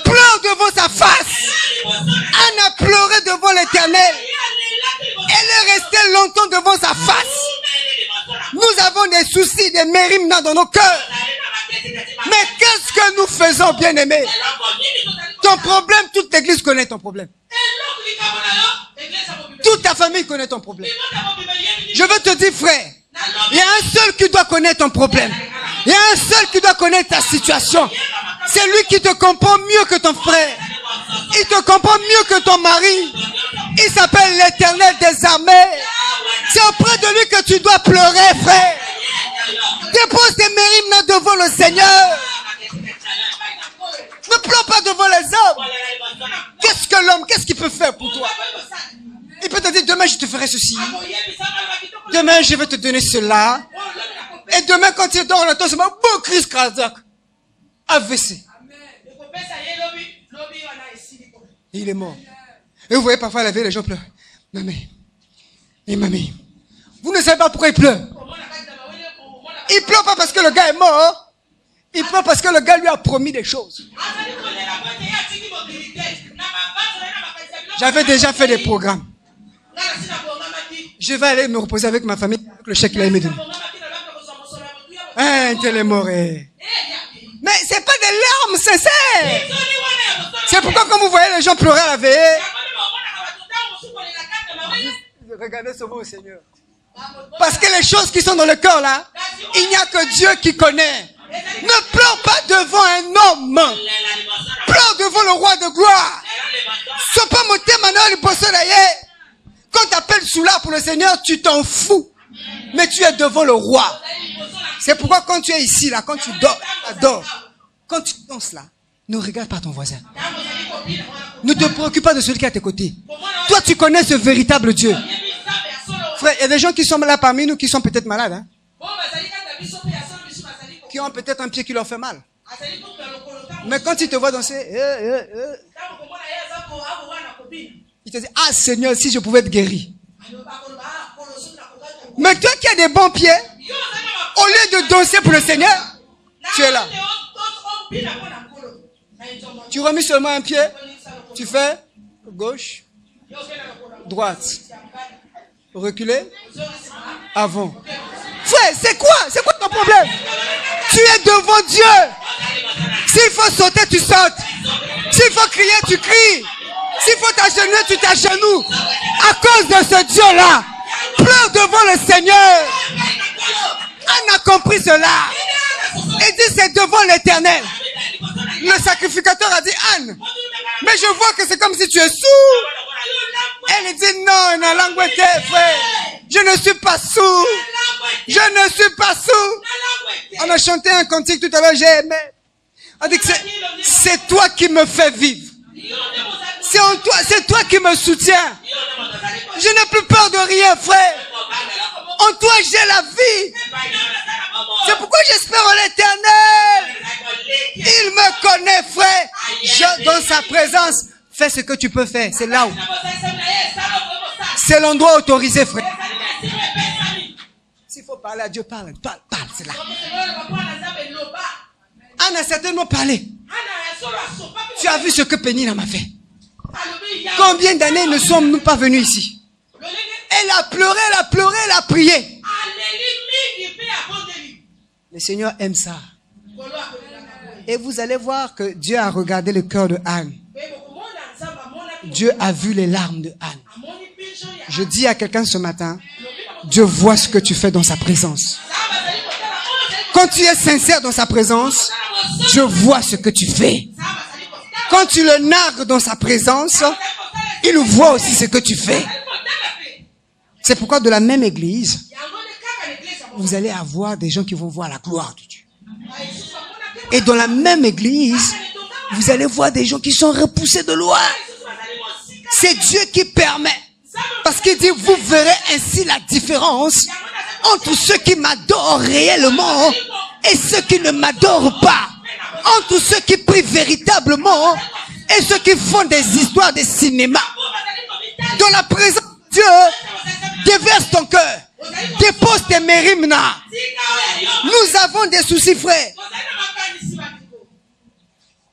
Pleure devant sa face. Anne a pleuré devant l'Éternel. Elle est restée longtemps devant sa face. Nous avons des soucis, des mérimnas dans nos cœurs. Mais qu'est-ce que nous faisons, bien-aimés? Ton problème, toute l'église connaît ton problème. Toute ta famille connaît ton problème. Je veux te dire, frère, il y a un seul qui doit connaître ton problème. Il y a un seul qui doit connaître ta situation. C'est lui qui te comprend mieux que ton frère. Il te comprend mieux que ton mari. Il s'appelle l'Éternel des armées. C'est auprès de lui que tu dois pleurer, frère. Dépose tes mérimnas devant le Seigneur. Ne pleure pas devant les hommes. Qu'est-ce que l'homme, qu'est-ce qu'il peut faire pour toi? Il peut te dire, demain je te ferai ceci. Demain je vais te donner cela. Et demain quand tu dors, on entend seulement beau crise cardiaque. AVC. Il est mort. Et vous voyez parfois la veille, les gens pleurent. Mamie. Et mamie. Vous ne savez pas pourquoi il pleure. Il pleure pas parce que le gars est mort. Il pleure parce que le gars lui a promis des choses. J'avais déjà fait des programmes. Je vais aller me reposer avec ma famille, avec le chèque qu'il a aimé donner. Tel est mort. Mais c'est pas des larmes sincères. C'est pourquoi quand vous voyez les gens pleurer à la veille, regardez seulement au Seigneur. Parce que les choses qui sont dans le cœur là, il n'y a que Dieu qui connaît. Ne pleure pas devant un homme. Pleure devant le roi de gloire. Quand tu appelles Soula pour le Seigneur, tu t'en fous. Mais tu es devant le roi. C'est pourquoi quand tu es ici là, quand tu dors, quand tu danses là, ne regarde pas ton voisin. Ne te préoccupe pas de celui qui est à tes côtés. Toi, tu connais ce véritable Dieu. Frère, il y a des gens qui sont là parmi nous qui sont peut-être malades. Hein? Qui ont peut-être un pied qui leur fait mal. Mais quand ils te voient danser, ils te disent, ah Seigneur, si je pouvais être guéri. Mais toi qui as des bons pieds, au lieu de danser pour le Seigneur, tu es là. Tu remis seulement un pied, tu fais gauche, droite, reculer, avant. Frère, c'est quoi? C'est quoi ton problème? Tu es devant Dieu. S'il faut sauter, tu sautes. S'il faut crier, tu cries. S'il faut t'agenouiller, tu t'agenouilles. À cause de ce Dieu-là, pleure devant le Seigneur. Anne a compris cela. Et dit, c'est devant l'Éternel. Le sacrificateur a dit, Anne, mais je vois que c'est comme si tu es sourd. Elle dit, non, la langue était, frère. Je ne suis pas sourd. Je ne suis pas sourd. On a chanté un cantique tout à l'heure, j'ai aimé. On dit que c'est toi qui me fais vivre. C'est toi qui me soutiens. Je n'ai plus peur de rien, frère. En toi, j'ai la vie. C'est pourquoi j'espère en l'Éternel. Il me connaît, frère. Dans sa présence, fais ce que tu peux faire. C'est là où. C'est l'endroit autorisé, frère. S'il faut parler à Dieu, parle, c'est là. Anne a certainement parlé. Tu as vu ce que Pénina m'a fait. Combien d'années ne sommes-nous pas venus ici? Elle a pleuré, elle a pleuré, elle a prié. Le Seigneur aime ça. Et vous allez voir que Dieu a regardé le cœur de Anne. Dieu a vu les larmes de Anne. Je dis à quelqu'un ce matin, Dieu voit ce que tu fais dans sa présence. Quand tu es sincère dans sa présence, Dieu voit ce que tu fais. Quand tu le nargues dans sa présence, il voit aussi ce que tu fais. C'est pourquoi de la même église, vous allez avoir des gens qui vont voir la gloire de Dieu. Et dans la même église, vous allez voir des gens qui sont repoussés de loin. C'est Dieu qui permet. Parce qu'il dit, vous verrez ainsi la différence entre ceux qui m'adorent réellement et ceux qui ne m'adorent pas. Entre ceux qui prient véritablement et ceux qui font des histoires de cinéma. Dans la présence de Dieu, déverse ton cœur. Dépose tes mérimna. Nous avons des soucis, frère.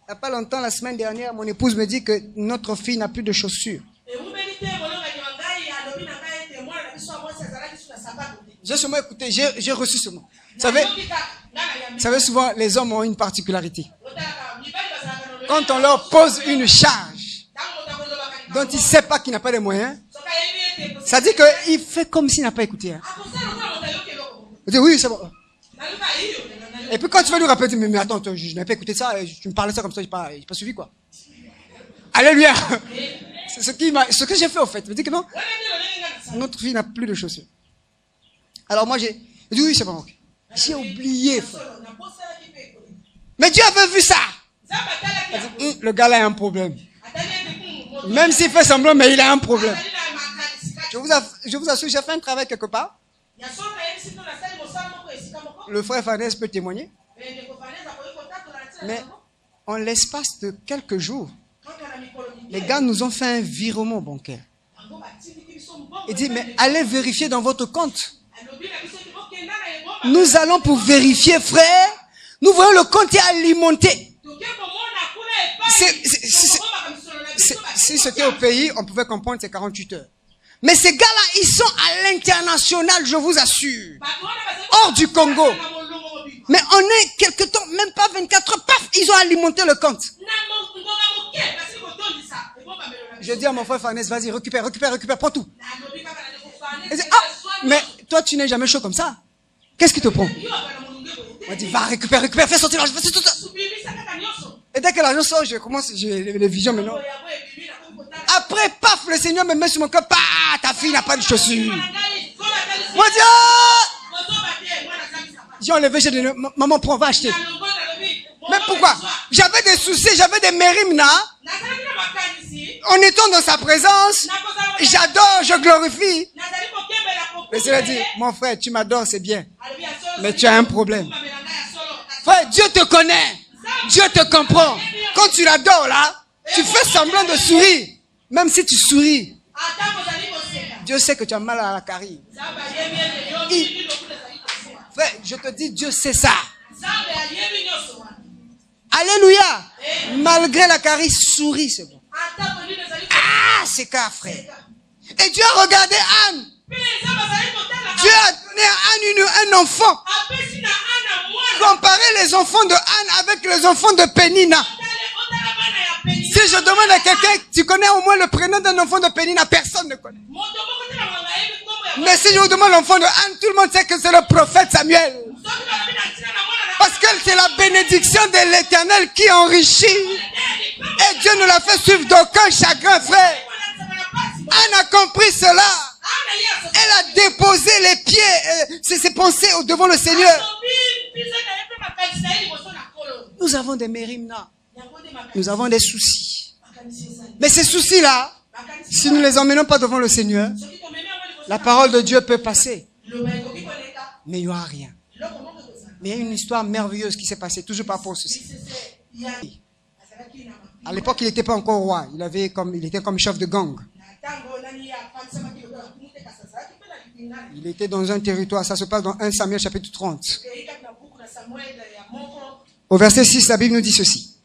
Il n'y a pas longtemps, la semaine dernière, mon épouse me dit que notre fille n'a plus de chaussures. J'ai seulement écouté, j'ai reçu ce mot. Vous savez, souvent, les hommes ont une particularité. Quand on leur pose une charge dont il ne sait pas qu'il n'a pas les moyens, ça dit qu'il fait comme s'il n'a pas écouté. Hein. Il dit oui, c'est bon. Et puis quand tu vas lui rappeler, mais attends, je n'ai pas écouté ça, tu me parlais ça comme ça, je n'ai pas suivi quoi. Alléluia. C'est ce que j'ai fait au fait. Il me dit que non, notre fille n'a plus de chaussures. Alors moi j'ai dit oui, c'est bon. Okay. J'ai oublié. Frère. Mais Dieu avait vu ça. Dit, le gars là a un problème. Même s'il fait semblant, mais il a un problème. Je vous assure, j'ai fait un travail quelque part. Le frère Fanès peut témoigner. Mais en l'espace de quelques jours, les gars nous ont fait un virement bancaire. Il dit, mais allez vérifier dans votre compte. Nous allons pour vérifier, frère. Nous voyons le compte est alimenté. Si c'était au pays, on pouvait comprendre c'est 48 heures. Mais ces gars-là, ils sont à l'international, je vous assure. Hors du Congo. Mais on est quelque temps, même pas 24 heures, paf, ils ont alimenté le compte. Je dis à mon frère Fanès, vas-y, récupère, prends tout. Il dit, ah, mais toi, tu n'es jamais chaud comme ça. Qu'est-ce qui te prend? On dit, va, récupère, fais sortir l'argent, fais tout ça. Et dès que l'argent sort, j'ai les visions maintenant. Après, paf, le Seigneur me met sur mon cœur, bah, ta fille n'a pas de chaussures. Moi, dis, ah! J'ai enlevé, j'ai dit, maman, prends, va acheter. Mais pourquoi? J'avais des soucis, j'avais des mérimna. En étant dans sa présence, j'adore, je glorifie. Le Seigneur dit, mon frère, tu m'adores, c'est bien. Mais tu as un problème. Frère, Dieu te connaît. Dieu te comprend. Quand tu l'adores là, tu fais semblant de sourire. Même si tu souris, Dieu sait que tu as mal à la carie. Frère, je te dis, Dieu sait ça. Alléluia. Malgré la carie, souris, c'est bon. Ah, c'est car, frère. Et Dieu a regardé Anne. Dieu a donné à Anne un enfant. Comparez les enfants de Anne avec les enfants de Pénina. Si je demande à quelqu'un, tu connais au moins le prénom d'un enfant de Pénina, personne ne connaît. Mais si je vous demande l'enfant de Anne, tout le monde sait que c'est le prophète Samuel. Parce que c'est la bénédiction de l'Éternel qui enrichit. Et Dieu ne l'a fait suivre d'aucun chagrin, frère. Anne a compris cela. Elle a déposé les pieds, ses pensées devant le Seigneur. Nous avons des mérimna. Nous avons des soucis. Mais ces soucis-là, si nous ne les emmenons pas devant le Seigneur, la parole de Dieu peut passer. Mais il n'y aura rien. Mais il y a une histoire merveilleuse qui s'est passée, toujours par rapport à ceci. À l'époque, il n'était pas encore roi. Il était comme chef de gang. Il était dans un territoire, ça se passe dans 1 Samuel chapitre 30. Au verset 6, la Bible nous dit ceci.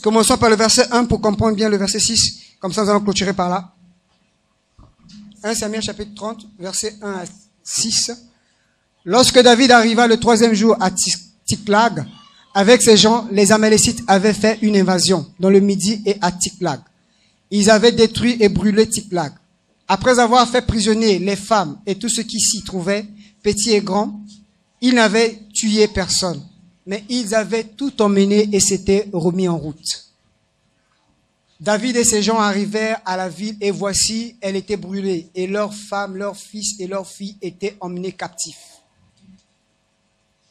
Commençons par le verset 1 pour comprendre bien le verset 6. Comme ça, nous allons clôturer par là. 1 Samuel chapitre 30, verset 1 à 6. Lorsque David arriva le 3e jour à Tsiklag, avec ses gens, les Amalécites avaient fait une invasion dans le Midi et à Tsiklag. Ils avaient détruit et brûlé Tsiklag. Après avoir fait prisonnier les femmes et tout ce qui s'y trouvait, petits et grands, ils n'avaient tué personne. Mais ils avaient tout emmené et s'étaient remis en route. David et ses gens arrivèrent à la ville et voici, elle était brûlée et leurs femmes, leurs fils et leurs filles étaient emmenés captifs.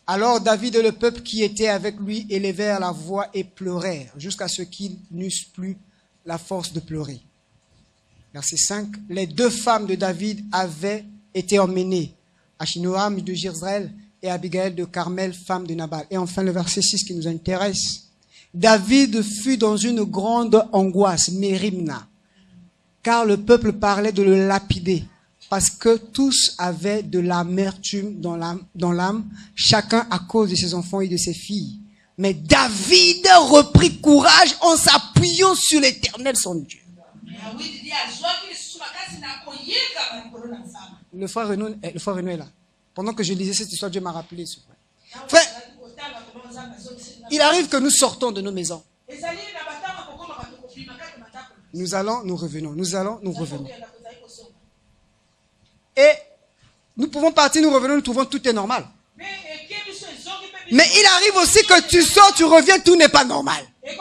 Alors David et le peuple qui était avec lui élevèrent la voix et pleurèrent jusqu'à ce qu'ils n'eussent plus la force de pleurer. Verset 5. Les 2 femmes de David avaient été emmenées, Achinoam de Jezreel et Abigail de Carmel, femme de Nabal. Et enfin le verset 6 qui nous intéresse. David fut dans une grande angoisse, Mérimna, car le peuple parlait de le lapider, parce que tous avaient de l'amertume dans l'âme, chacun à cause de ses enfants et de ses filles. Mais David reprit courage en s'appuyant sur l'Éternel son Dieu. Le frère Renaud est là. Pendant que je lisais cette histoire, Dieu m'a rappelé ce frère. Frère, il arrive que nous sortons de nos maisons. Nous allons, nous revenons. Nous allons, nous revenons. Et nous pouvons partir, nous revenons, nous trouvons tout est normal. Mais il arrive aussi que tu sors, tu reviens, tout n'est pas normal. Et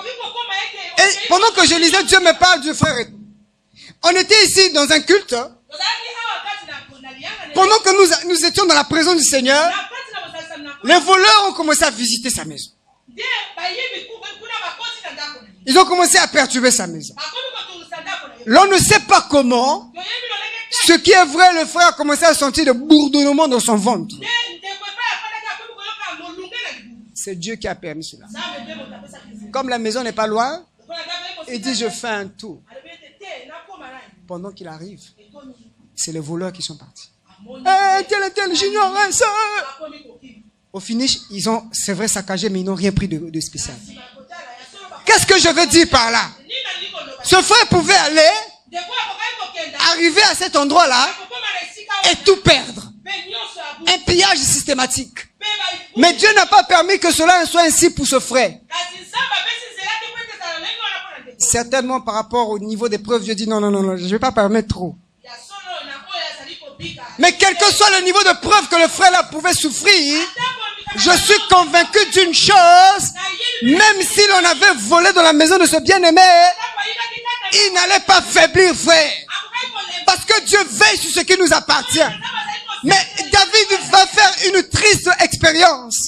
pendant que je lisais, Dieu me parle du frère. On était ici dans un culte. Pendant que nous étions dans la présence du Seigneur, les voleurs ont commencé à visiter sa maison. Ils ont commencé à perturber sa maison. L'on ne sait pas comment. Ce qui est vrai, le frère a commencé à sentir de bourdonnement dans son ventre. C'est Dieu qui a permis cela. Comme la maison n'est pas loin, il dit je fais un tour. Pendant qu'il arrive, c'est les voleurs qui sont partis. Tel, j'ignorais ça. Au finish, ils ont, c'est vrai, saccagé, mais ils n'ont rien pris de spécial. Qu'est-ce que je veux dire par là? Ce frère pouvait arriver à cet endroit-là et tout perdre. Un pillage systématique. Mais Dieu n'a pas permis que cela soit ainsi pour ce frère. Certainement par rapport au niveau des preuves, Dieu dit non, je ne vais pas permettre trop. Mais quel que soit le niveau de preuve que le frère là pouvait souffrir, je suis convaincu d'une chose, même si l'on avait volé dans la maison de ce bien-aimé, il n'allait pas faiblir, frère. Parce que Dieu veille sur ce qui nous appartient. Mais David va faire une triste expérience.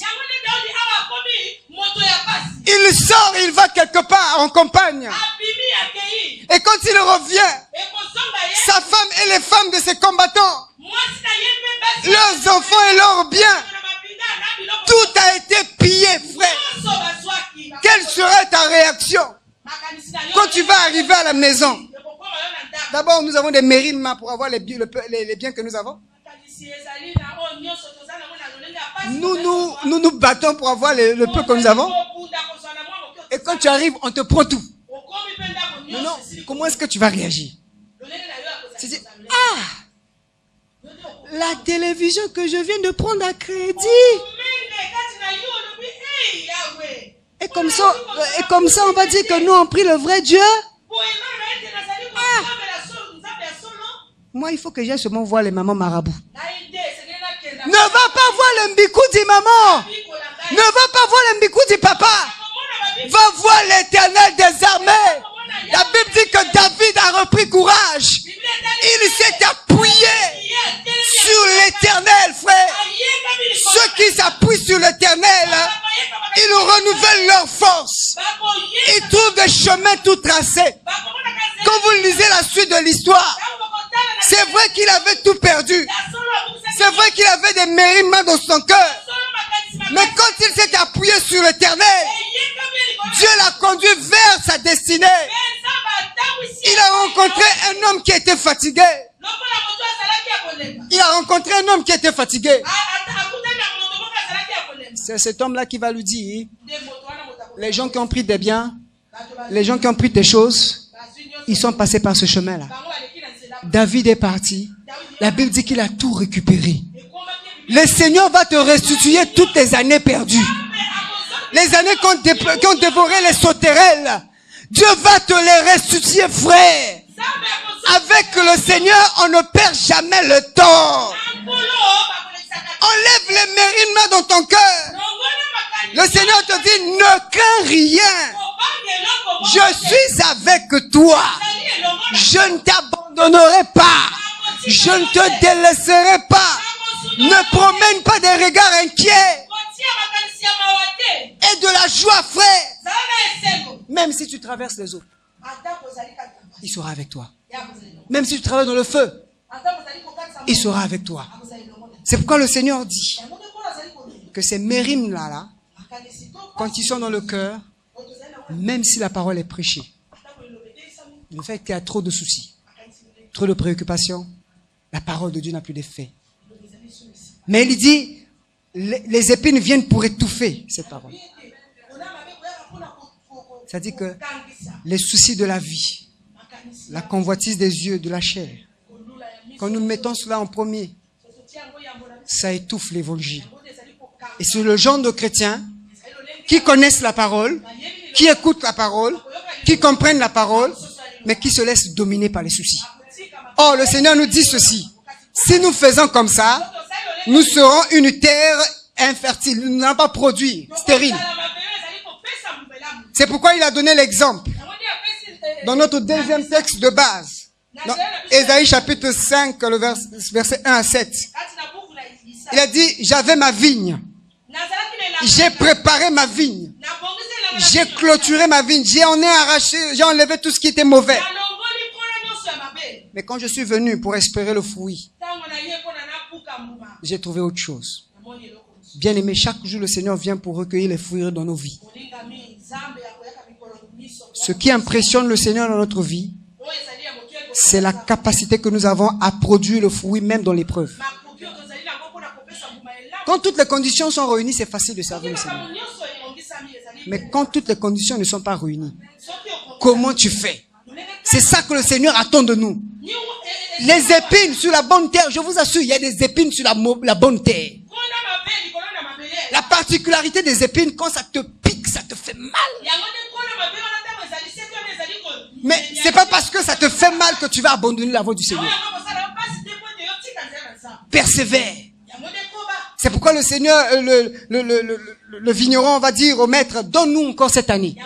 Il sort, il va quelque part en campagne. Et quand il revient, sa femme et les femmes de ses combattants, leurs enfants et leurs biens, tout a été pillé, frère. Quelle serait ta réaction quand tu vas arriver à la maison? D'abord, nous avons des mérites pour avoir les biens que nous avons. Nous nous battons pour avoir le peu que nous avons. Et quand tu arrives, on te prend tout. Non, comment est-ce que tu vas réagir? Tu dis, la télévision que je viens de prendre à crédit. Et comme ça, on va dire que nous on prie le vrai Dieu. Moi, il faut que j'aille seulement voir les mamans marabouts. Ne va pas voir le mbikou du maman. Ne va pas voir le mbikou du papa. Va voir l'Éternel des armées. La Bible dit que David a repris courage. Il s'est appuyé sur l'Éternel, frère. Ceux qui s'appuient sur l'Éternel, ils renouvellent leur force. Ils trouvent des chemins tout tracés. Quand vous lisez la suite de l'histoire, c'est vrai qu'il avait tout perdu. C'est vrai qu'il avait des mériments dans son cœur. Mais quand il s'est appuyé sur l'Éternel, Dieu l'a conduit vers sa destinée. Il a rencontré un homme qui était fatigué. Il a rencontré un homme qui était fatigué. C'est cet homme-là qui va lui dire, les gens qui ont pris des biens, les gens qui ont pris des choses, ils sont passés par ce chemin-là. David est parti. La Bible dit qu'il a tout récupéré. Le Seigneur va te restituer toutes tes années perdues. Les années qui ont dévoré les sauterelles. Dieu va te les restituer, frère. Avec le Seigneur, on ne perd jamais le temps. Enlève les mérites dans ton cœur. Le Seigneur te dit, ne crains rien. Je suis avec toi. Je ne t'abandonnerai pas. Je ne te délaisserai pas. Ne promène pas des regards inquiets. Et de la joie, frère. Même si tu traverses les eaux, il sera avec toi. Même si tu travailles dans le feu, il sera avec toi. C'est pourquoi le Seigneur dit, que ces mérimes là, quand ils sont dans le cœur, même si la parole est prêchée, le fait qu'il y a trop de soucis, trop de préoccupations, la parole de Dieu n'a plus d'effet. Mais il dit, les épines viennent pour étouffer cette parole. C'est-à-dire que les soucis de la vie, la convoitise des yeux, de la chair, quand nous mettons cela en premier, ça étouffe l'évangile. Et c'est le genre de chrétiens qui connaissent la parole, qui écoutent la parole, qui comprennent la parole, mais qui se laissent dominer par les soucis. Or, le Seigneur nous dit ceci. Si nous faisons comme ça, nous serons une terre infertile. Nous n'allons pas produire, stérile. C'est pourquoi il a donné l'exemple. Dans notre deuxième texte de base, dans Ésaïe chapitre 5, le verset 1 à 7. Il a dit, j'avais ma vigne. J'ai préparé ma vigne. J'ai clôturé ma vigne. J'en ai arraché, j'ai enlevé tout ce qui était mauvais. Mais quand je suis venu pour espérer le fruit, j'ai trouvé autre chose. Bien aimé, chaque jour, le Seigneur vient pour recueillir les fruits dans nos vies. Ce qui impressionne le Seigneur dans notre vie, c'est la capacité que nous avons à produire le fruit même dans l'épreuve. Quand toutes les conditions sont réunies, c'est facile de servir le Seigneur. Mais quand toutes les conditions ne sont pas réunies, comment tu fais? C'est ça que le Seigneur attend de nous. Les épines sur la bonne terre, je vous assure, il y a des épines sur la bonne terre. La particularité des épines, quand ça te pique, ça te fait mal. Mais c'est pas parce que ça te fait mal que tu vas abandonner la voie du Seigneur. Persévère. C'est pourquoi le Seigneur, le vigneron va dire au maître, donne-nous encore cette année.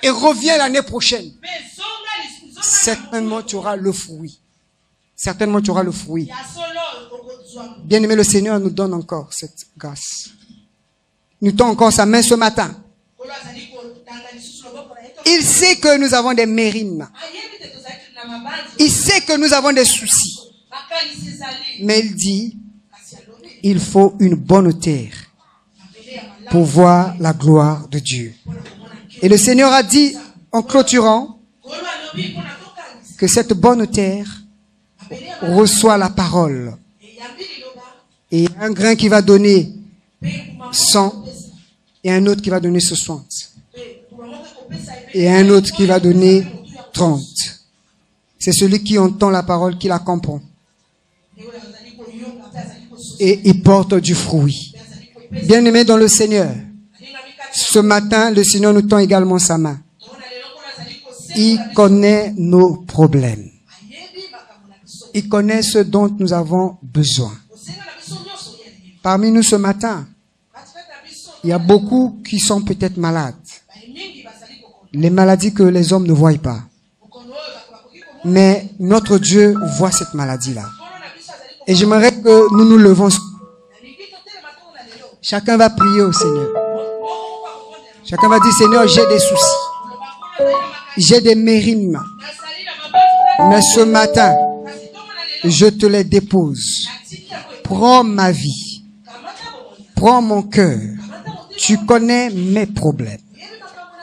Et reviens l'année prochaine. Certainement tu auras le fruit. Certainement tu auras le fruit. Bien aimé, le Seigneur nous donne encore cette grâce. Nous tend encore sa main ce matin. Il sait que nous avons des mérimes. Il sait que nous avons des soucis. Mais il dit, il faut une bonne terre pour voir la gloire de Dieu. Et le Seigneur a dit, en clôturant, que cette bonne terre reçoit la parole. Et un grain qui va donner 100, et un autre qui va donner 60. Et un autre qui va donner 30. C'est celui qui entend la parole, qui la comprend. Et il porte du fruit. Bien-aimé dans le Seigneur, ce matin, le Seigneur nous tend également sa main. Il connaît nos problèmes. Il connaît ce dont nous avons besoin. Parmi nous ce matin, il y a beaucoup qui sont peut-être malades. Les maladies que les hommes ne voient pas. Mais notre Dieu voit cette maladie-là. Et j'aimerais que nous nous levons. Chacun va prier au Seigneur. Chacun va dire, Seigneur, j'ai des soucis. J'ai des mérimes. Mais ce matin, je te les dépose. Prends ma vie. Prends mon cœur. Tu connais mes problèmes.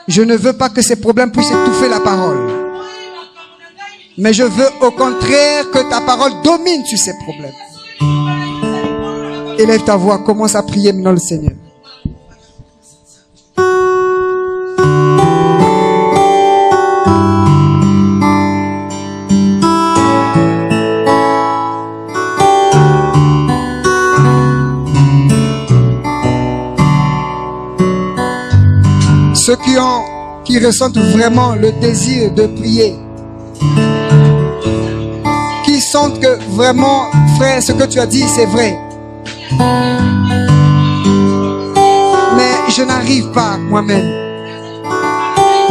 Je ne veux pas que ces problèmes puissent étouffer la parole. Mais je veux au contraire que ta parole domine sur ces problèmes. Élève ta voix, commence à prier maintenant le Seigneur. Ceux qui ressentent vraiment le désir de prier, qui sentent que vraiment, frère, ce que tu as dit, c'est vrai. Mais je n'arrive pas moi-même.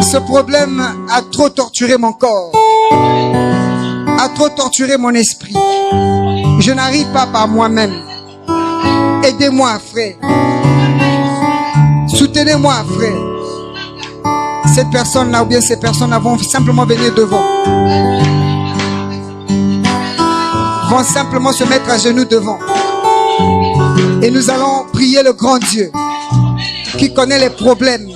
Ce problème a trop torturé mon corps, a trop torturé mon esprit. Je n'arrive pas par moi-même. Aidez-moi, frère. Soutenez-moi, frère. Cette personne-là ou bien ces personnes-là vont simplement venir devant. Vont simplement se mettre à genoux devant. Et Et nous allons prier le grand Dieu qui connaît les problèmes,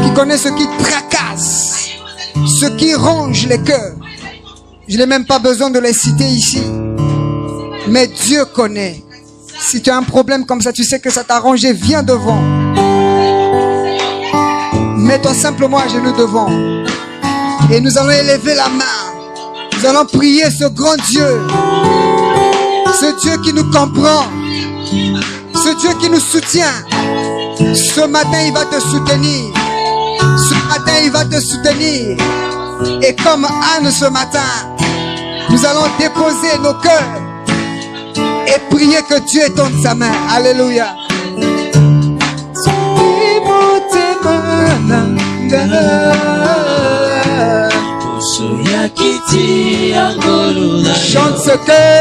qui connaît ce qui tracasse, ce qui ronge les cœurs. Je n'ai même pas besoin de les citer ici. Mais Dieu connaît. Si tu as un problème comme ça, tu sais que ça t'a arrangé, viens devant. Mets-toi simplement à genoux devant. Et nous allons élever la main. Nous allons prier ce grand Dieu. Ce Dieu qui nous comprend. Ce Dieu qui nous soutient. Ce matin, il va te soutenir. Ce matin, il va te soutenir. Et comme Anne ce matin, nous allons déposer nos cœurs et prier que Dieu étende sa main. Alléluia. Chante ce cœur.